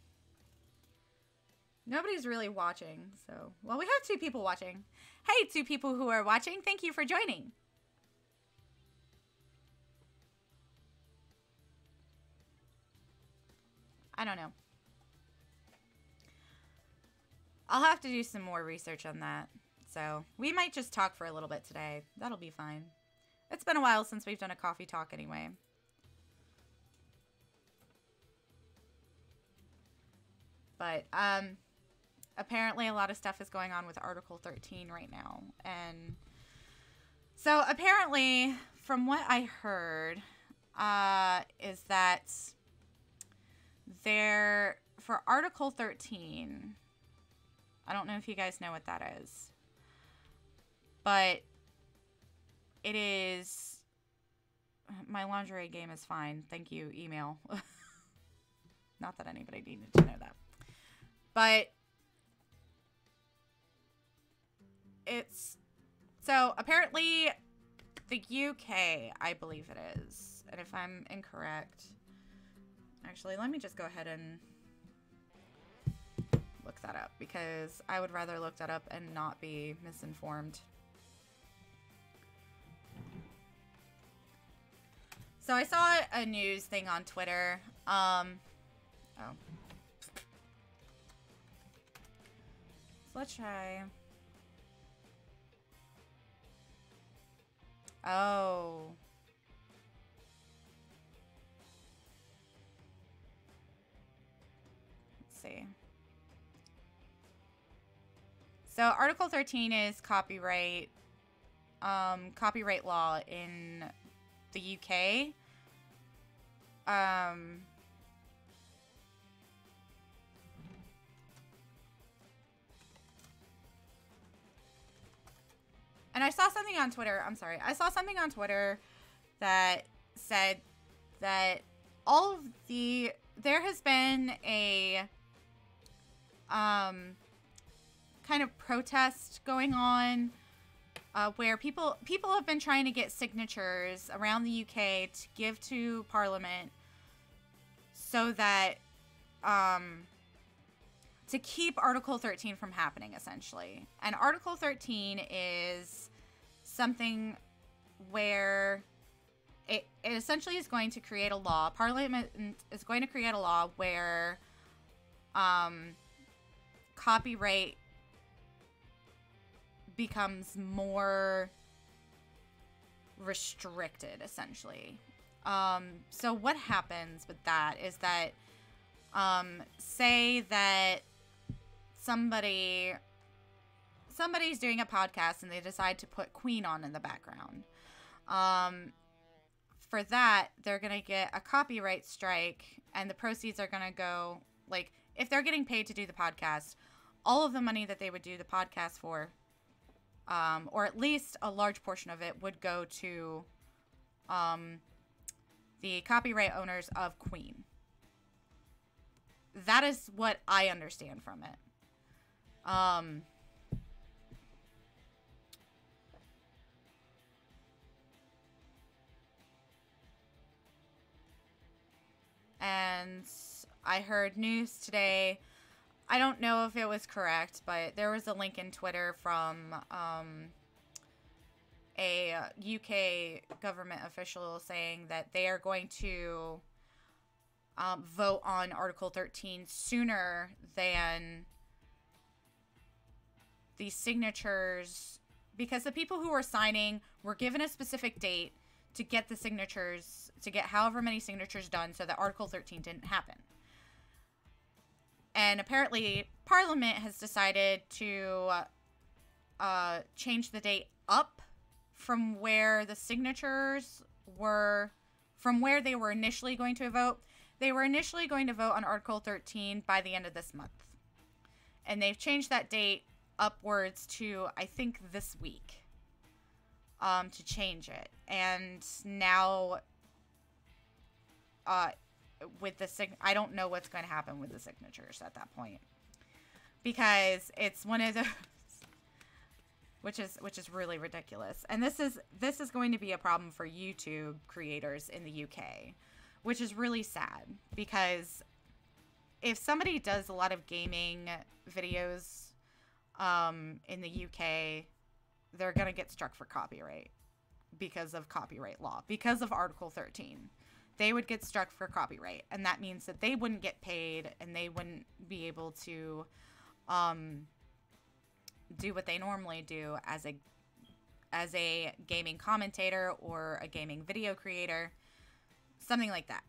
Nobody's really watching, so... Well, we have 2 people watching. Hey, 2 people who are watching, thank you for joining. I don't know. I'll have to do some more research on that. So, we might just talk for a little bit today. That'll be fine. It's been a while since we've done a coffee talk anyway. But, apparently a lot of stuff is going on with Article 13 right now. And so apparently, from what I heard, is that for Article 13, I don't know if you guys know what that is, but it is, my lingerie game is fine. Thank you, email. Not that anybody needed to know that. But it's, so apparently the UK, I believe it is. And if I'm incorrect, actually, let me just go ahead and look that up because I would rather look that up and not be misinformed. So I saw a news thing on Twitter. Oh. So let's try. Oh. Let's see. So Article 13 is copyright law in the UK. And I saw something on Twitter. I'm sorry. I saw something on Twitter that said that there has been a kind of protest going on where people have been trying to get signatures around the UK to give to Parliament so that to keep Article 13 from happening, essentially. And Article 13 is something where it essentially is going to create a law. Parliament is going to create a law where copyright becomes more restricted, essentially. So what happens with that is that say that somebody's doing a podcast and they decide to put Queen on in the background. For that, they're going to get a copyright strike, and the proceeds are going to go, like, if they're getting paid to do the podcast, all of the money that they would do the podcast for, or at least a large portion of it, would go to the copyright owners of Queen. That is what I understand from it. And I heard news today. I don't know if it was correct, but there was a link in Twitter from a UK government official saying that they are going to vote on Article 13 sooner than the signatures, because the people who were signing were given a specific date to get the signatures, to get however many signatures done so that Article 13 didn't happen. And apparently Parliament has decided to change the date up from where the signatures were, from where they were initially going to vote. They were initially going to vote on Article 13 by the end of this month. And they've changed that date upwards to, I think, this week to change it. And now with the I don't know what's going to happen with the signatures at that point, because it's one of those which is really ridiculous. And this is going to be a problem for YouTube creators in the UK, which is really sad, because if somebody does a lot of gaming videos in the UK, they're going to get struck for copyright because of copyright law, because of Article 13. They would get struck for copyright, and that means that they wouldn't get paid, and they wouldn't be able to do what they normally do as a gaming commentator or a gaming video creator, something like that.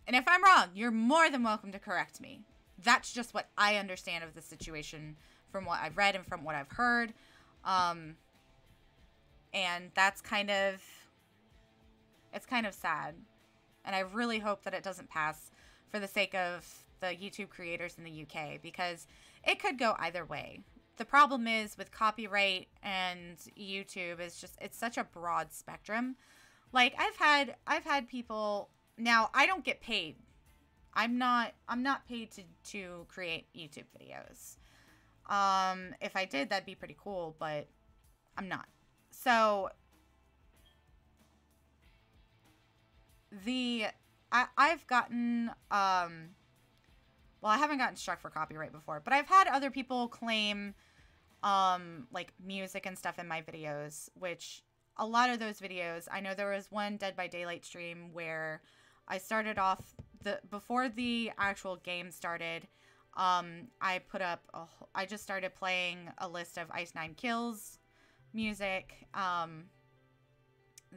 And if I'm wrong, you're more than welcome to correct me. That's just what I understand of the situation from what I've read and from what I've heard. And that's it's kind of sad. And I really hope that it doesn't pass for the sake of the YouTube creators in the UK, because it could go either way. The problem is with copyright and YouTube is just, it's such a broad spectrum. Like I've had people, now I don't get paid. I'm not paid to create YouTube videos. If I did, that'd be pretty cool, but I'm not. So I've gotten, well, I haven't gotten struck for copyright before, but I've had other people claim, like music and stuff in my videos, which a lot of those videos, I know there was one Dead by Daylight stream where I started off before the actual game started. I put up I just started playing a list of Ice Nine Kills music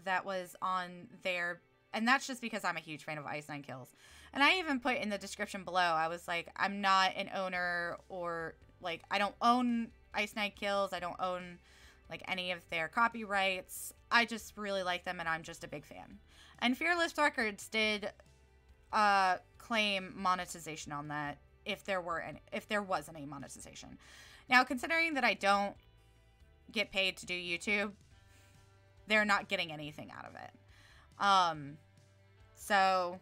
that was on there, and that's just because I'm a huge fan of Ice Nine Kills. And I even put in the description below, I was like, I'm not an owner, or like, I don't own Ice Nine Kills, I don't own like any of their copyrights. I just really like them, and I'm just a big fan. And Fearless Records did claim monetization on that, if there was any monetization. Now, considering that I don't get paid to do YouTube, they're not getting anything out of it. So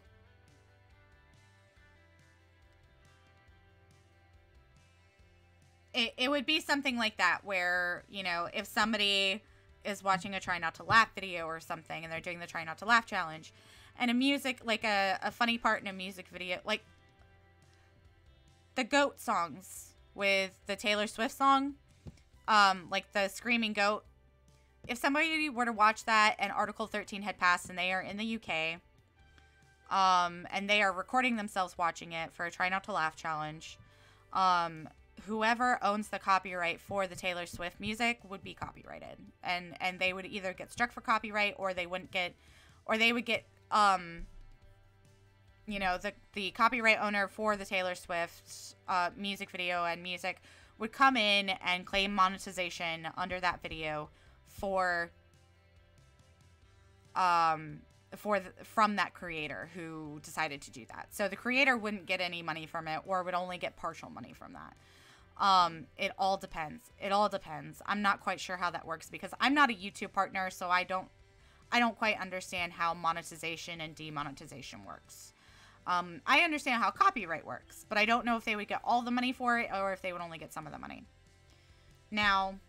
it would be something like that where, you know, if somebody is watching a Try Not to Laugh video or something, and they're doing the Try Not to Laugh challenge, and a music, like a funny part in a music video, like the goat songs with the Taylor Swift song, like the Screaming Goat, if somebody were to watch that and Article 13 had passed and they are in the UK, and they are recording themselves watching it for a Try Not to Laugh challenge, whoever owns the copyright for the Taylor Swift music would be copyrighted, and they would either get struck for copyright, or they wouldn't get, or they would get, you know, the copyright owner for the Taylor Swift music video and music would come in and claim monetization under that video from that creator who decided to do that. So the creator wouldn't get any money from it, or would only get partial money from that. It all depends. It all depends. I'm not quite sure how that works, because I'm not a YouTube partner, so I don't quite understand how monetization and demonetization works. I understand how copyright works, but I don't know if they would get all the money for it, or if they would only get some of the money. Now,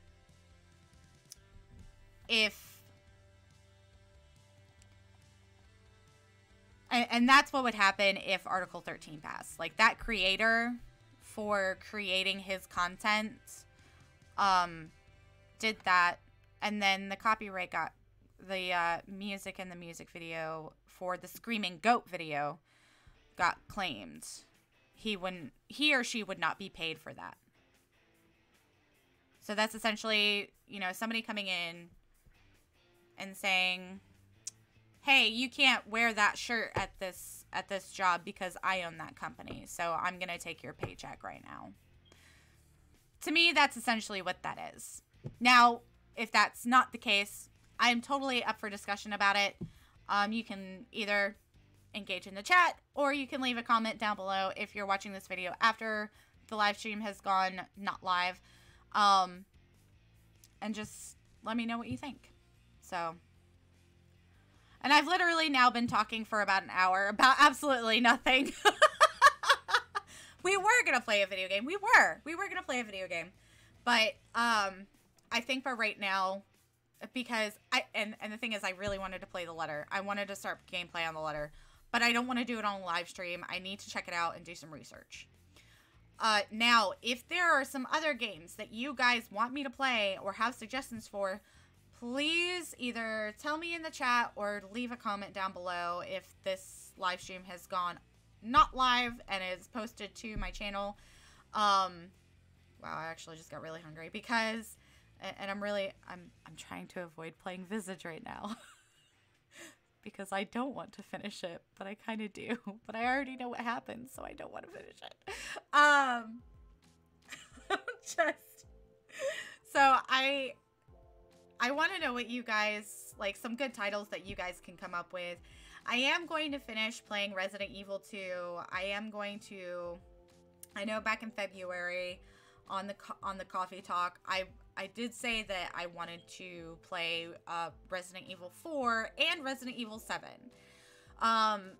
and that's what would happen if Article 13 passed. Like, that creator, for creating his content, did that, and then the copyright got the music and the music video for the Screaming Goat video got claimed. He or she would not be paid for that. So that's essentially, you know, somebody coming in and saying, hey, you can't wear that shirt at this job because I own that company, so I'm going to take your paycheck right now. To me, that's essentially what that is. Now, if that's not the case, I'm totally up for discussion about it. You can either engage in the chat, or you can leave a comment down below if you're watching this video after the live stream has gone not live. And just let me know what you think. So, and I've literally now been talking for about an hour about absolutely nothing. We were going to play a video game. We were going to play a video game. But I think for right now, because and the thing is, I really wanted to play the letter. I wanted to start gameplay on the letter, but I don't want to do it on a live stream. I need to check it out and do some research. Now, if there are some other games that you guys want me to play or have suggestions for, please either tell me in the chat or leave a comment down below if this live stream has gone not live and is posted to my channel. Wow, I actually just got really hungry because, and I'm trying to avoid playing Visage right now because I don't want to finish it, but I kind of do. But I already know what happens, so I don't want to finish it. So I want to know what you guys, like, some good titles that you guys can come up with. I am going to finish playing Resident Evil 2. I know back in February on the Coffee Talk, I did say that I wanted to play Resident Evil 4 and Resident Evil 7. And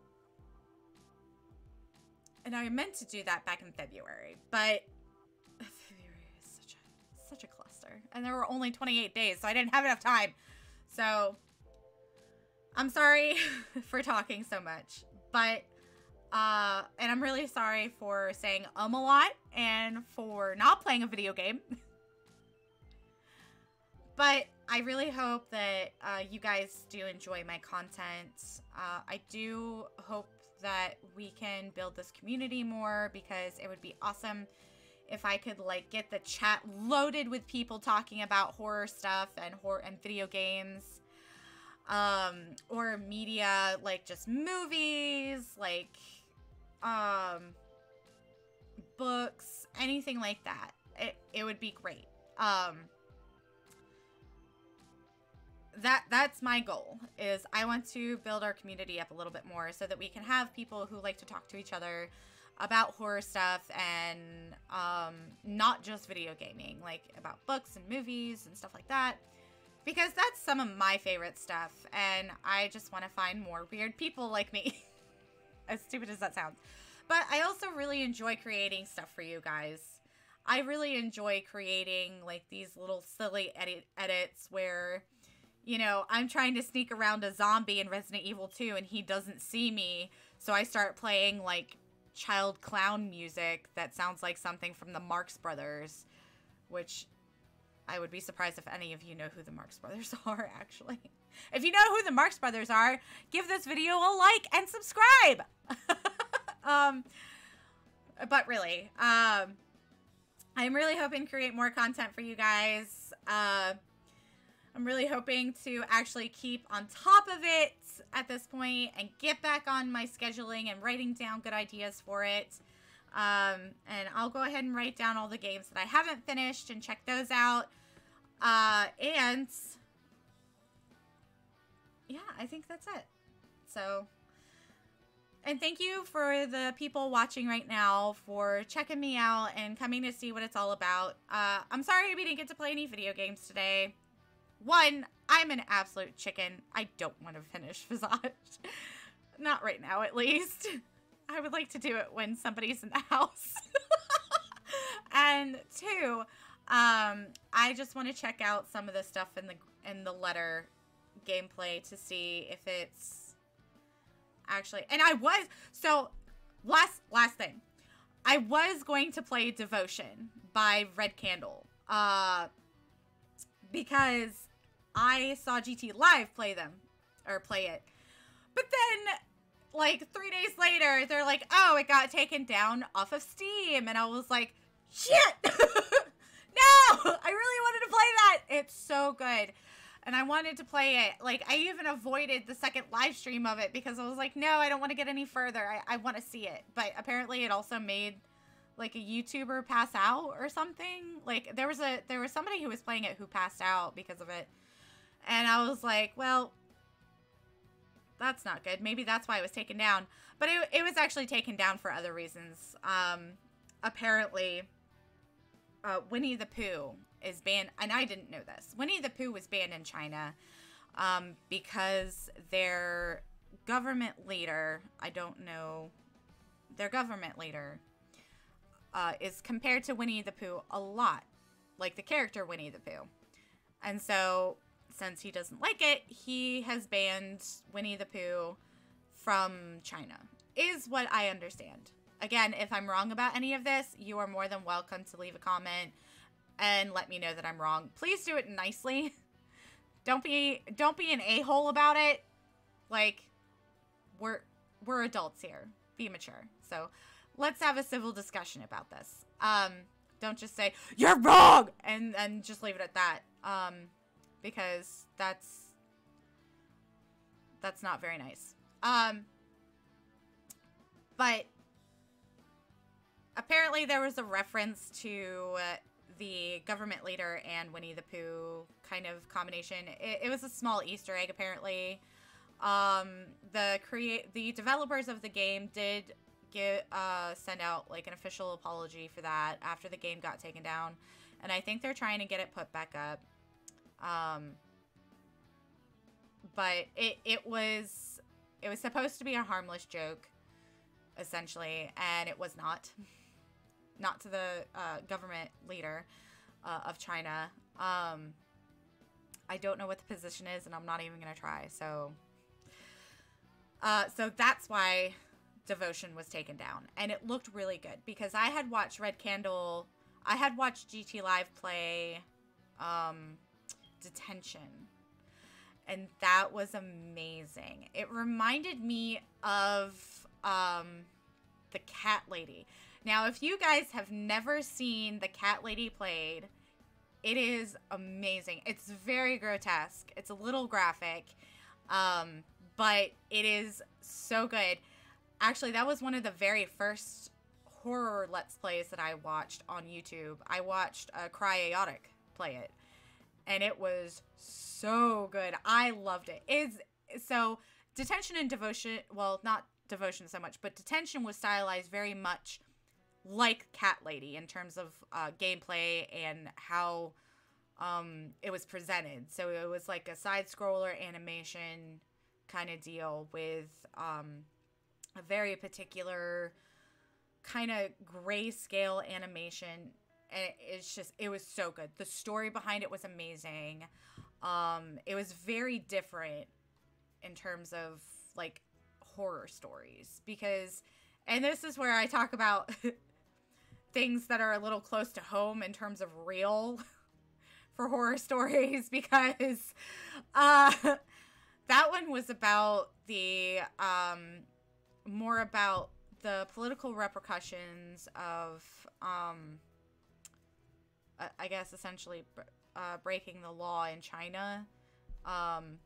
I meant to do that back in February, but February is such a cluster. And there were only 28 days, so I didn't have enough time. So I'm sorry for talking so much, but and I'm really sorry for saying a lot and for not playing a video game. But I really hope that you guys do enjoy my content. I do hope that we can build this community more, because it would be awesome if I could like get the chat loaded with people talking about horror stuff and video games, or media, like just movies, like books, anything like that. It would be great. That's my goal, is I want to build our community up a little bit more so that we can have people who like to talk to each other about horror stuff, and not just video gaming, like about books and movies and stuff like that, because that's some of my favorite stuff, and I just want to find more weird people like me. As stupid as that sounds. But I also really enjoy creating stuff for you guys. I really enjoy creating like these little silly edits where, you know, I'm trying to sneak around a zombie in Resident Evil 2 and he doesn't see me, so I start playing like child clown music that sounds like something from the Marx Brothers, which I would be surprised if any of you know who the Marx Brothers are, actually. If you know who the Marx Brothers are, give this video a like and subscribe! But really, I'm really hoping to create more content for you guys. I'm really hoping to actually keep on top of it at this point and get back on my scheduling and writing down good ideas for it. And I'll go ahead and write down all the games that I haven't finished and check those out. And yeah, I think that's it. So, and thank you for the people watching right now for checking me out and coming to see what it's all about. I'm sorry we didn't get to play any video games today. One, I'm an absolute chicken. I don't want to finish Visage. Not right now, at least. I would like to do it when somebody's in the house. And two, I just want to check out some of the stuff in the letter gameplay to see if it's actually. And I was last thing. I was going to play Devotion by Red Candle, because I saw GT Live play it. But then, like, 3 days later, they're like, oh, it got taken down off of Steam. And I was like, shit! No! I really wanted to play that! It's so good. And I wanted to play it. Like, I even avoided the second live stream of it because I was like, no, I don't want to get any further. I want to see it. But apparently it also made, like, a YouTuber pass out or something. Like, there was somebody who was playing it who passed out because of it. And I was like, well, that's not good. Maybe that's why it was taken down. But it was actually taken down for other reasons. Apparently, Winnie the Pooh is banned, and I didn't know this. Winnie the Pooh was banned in China because their government leader, I don't know, their government leader is compared to Winnie the Pooh a lot, like the character Winnie the Pooh. And so, since he doesn't like it, he has banned Winnie the Pooh from China, is what I understand. Again, if I'm wrong about any of this, you are more than welcome to leave a comment and let me know that I'm wrong. Please do it nicely. Don't be an a-hole about it. Like, we're adults here. Be mature. So, let's have a civil discussion about this. Don't just say, you're wrong! And just leave it at that. Because that's not very nice. But apparently there was a reference to the government leader and Winnie the Pooh kind of combination. It was a small Easter egg, apparently. The developers of the game did send out like an official apology for that after the game got taken down, and I think they're trying to get it put back up. But it was supposed to be a harmless joke, essentially, and it was not. Not to the government leader of China. I don't know what the position is, and I'm not even gonna try. So that's why Devotion was taken down, and it looked really good because I had watched Red Candle. I had watched GT Live play Detention. And that was amazing. It reminded me of the Cat Lady. Now, if you guys have never seen the Cat Lady played, it is amazing. It's very grotesque. It's a little graphic, but it is so good. Actually, that was one of the very first horror Let's Plays that I watched on YouTube. I watched Cryotic play it, and it was so good. I loved it. So Detention and Devotion, well, not Devotion so much, but Detention was stylized very much like Cat Lady in terms of gameplay and how it was presented. So it was like a side-scroller animation kind of deal with a very particular kind of grayscale animation. And it was so good. The story behind it was amazing. It was very different in terms of like horror stories because, and this is where I talk about things that are a little close to home in terms of real for horror stories, because that one was about the more about the political repercussions of I guess essentially breaking the law in China, and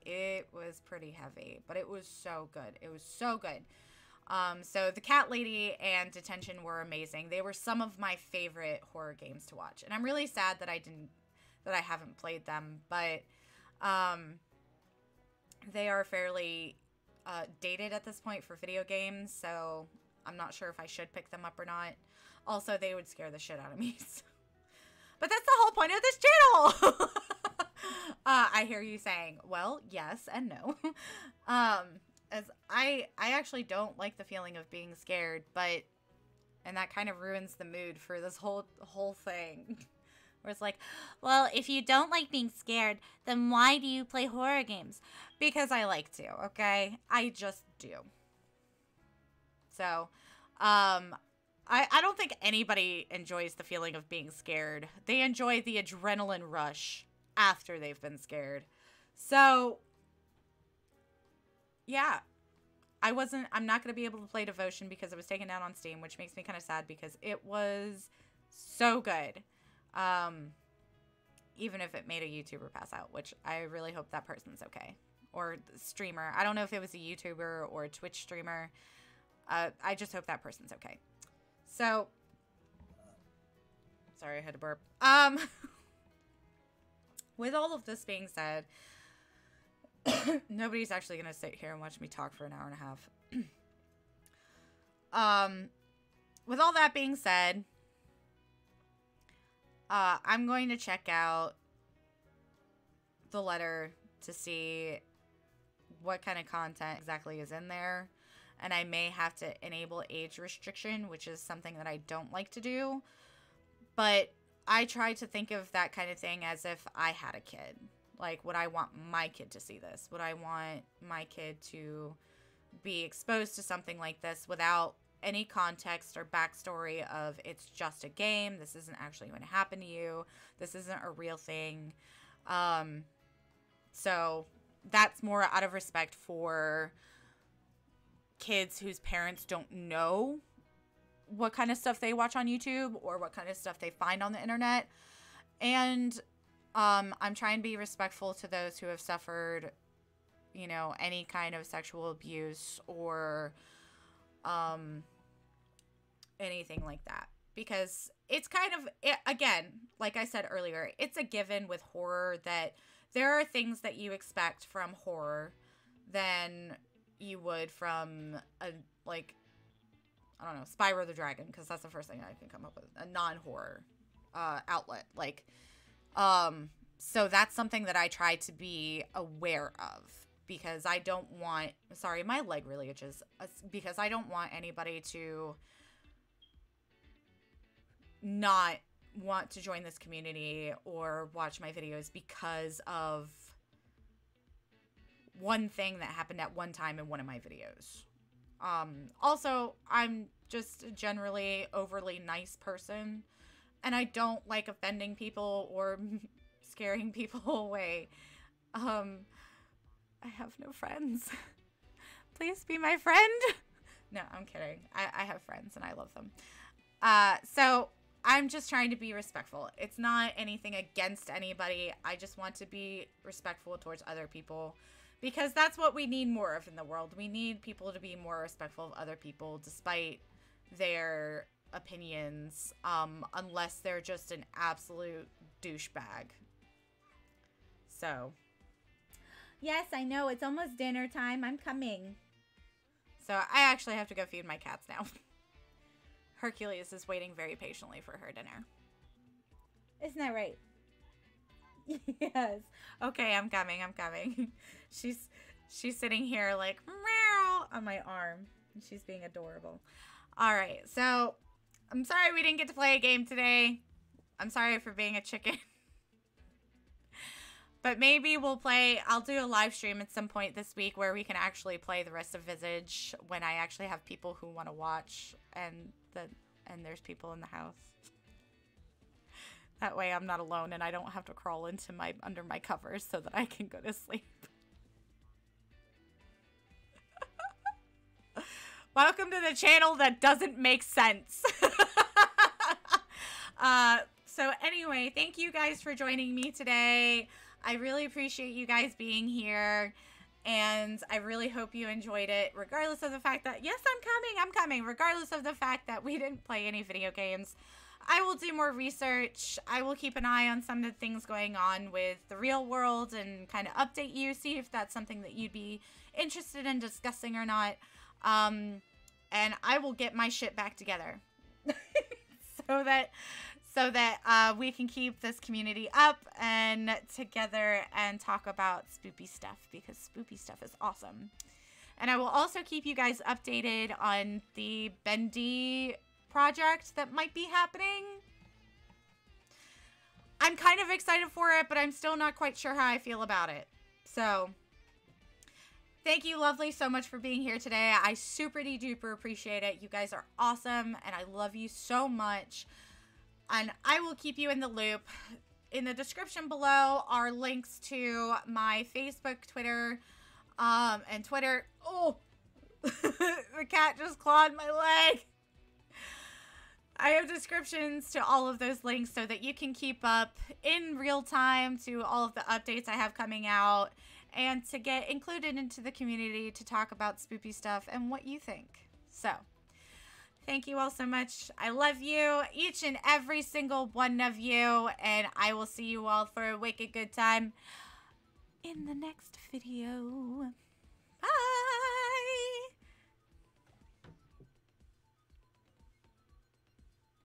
it was pretty heavy, but it was so good. It was so good. So the Cat Lady and Detention were amazing. They were some of my favorite horror games to watch, and I'm really sad that I haven't played them, but they are fairly dated at this point for video games, so I'm not sure if I should pick them up or not. Also, they would scare the shit out of me. So. But that's the whole point of this channel! I hear you saying, well, yes and no. As I actually don't like the feeling of being scared, and that kind of ruins the mood for this whole thing. Where it's like, well, if you don't like being scared, then why do you play horror games? Because I like to, okay? I just do. So, I don't think anybody enjoys the feeling of being scared. They enjoy the adrenaline rush after they've been scared. So, yeah. I'm not going to be able to play Devotion because it was taken down on Steam, which makes me kind of sad because it was so good. Even if it made a YouTuber pass out, which I really hope that person's okay. Or streamer. I don't know if it was a YouTuber or a Twitch streamer. I just hope that person's okay. So, sorry, I had to burp. With all of this being said, nobody's actually going to sit here and watch me talk for an hour and a half. With all that being said, I'm going to check out the letter to see what kind of content exactly is in there. And I may have to enable age restriction, which is something that I don't like to do. But I try to think of that kind of thing as if I had a kid. Like, would I want my kid to see this? Would I want my kid to be exposed to something like this without any context or backstory of it's just a game, this isn't actually going to happen to you, this isn't a real thing. So that's more out of respect for kids whose parents don't know what kind of stuff they watch on YouTube or what kind of stuff they find on the internet. And I'm trying to be respectful to those who have suffered, you know, any kind of sexual abuse or anything like that. Because it's kind of, again, like I said earlier, it's a given with horror that there are things that you expect from horror than you would from a, like, I don't know, Spyro the Dragon, because that's the first thing I can come up with, a non-horror outlet. Like, so that's something that I try to be aware of, because I don't want, sorry, my leg really itches, because I don't want anybody to not want to join this community or watch my videos because of one thing that happened at one time in one of my videos. Also, I'm just a generally overly nice person, and I don't like offending people or scaring people away. I have no friends. Please be my friend. No, I'm kidding. I have friends and I love them. So I'm just trying to be respectful. It's not anything against anybody. I just want to be respectful towards other people because that's what we need more of in the world. We need people to be more respectful of other people despite their opinions, unless they're just an absolute douchebag. So, yes, I know. It's almost dinner time. I'm coming. So I actually have to go feed my cats now. Hercules is waiting very patiently for her dinner. Isn't that right? Yes. Okay, I'm coming. I'm coming. She's sitting here like meow on my arm. She's being adorable. All right. So I'm sorry we didn't get to play a game today. I'm sorry for being a chicken. But maybe I'll do a live stream at some point this week where we can actually play the rest of Visage when I actually have people who want to watch and there's people in the house. That way I'm not alone and I don't have to crawl into under my covers so that I can go to sleep. Welcome to the channel that doesn't make sense. So anyway, thank you guys for joining me today. I really appreciate you guys being here, and I really hope you enjoyed it, regardless of the fact that, yes, I'm coming, regardless of the fact that we didn't play any video games. I will do more research. I will keep an eye on some of the things going on with the real world and kind of update you, see if that's something that you'd be interested in discussing or not. And I will get my shit back together so that we can keep this community up and together and talk about spoopy stuff, because spoopy stuff is awesome. And I will also keep you guys updated on the Bendy project that might be happening. I'm kind of excited for it, but I'm still not quite sure how I feel about it. So thank you, lovely, so much for being here today. I super duper appreciate it. You guys are awesome, and I love you so much. And I will keep you in the loop. In the description below are links to my Facebook, Twitter, and Twitter. Oh, the cat just clawed my leg. I have descriptions to all of those links so that you can keep up in real time to all of the updates I have coming out and to get included into the community to talk about spoopy stuff and what you think. So, thank you all so much. I love you, each and every single one of you, and I will see you all for a wicked good time in the next video.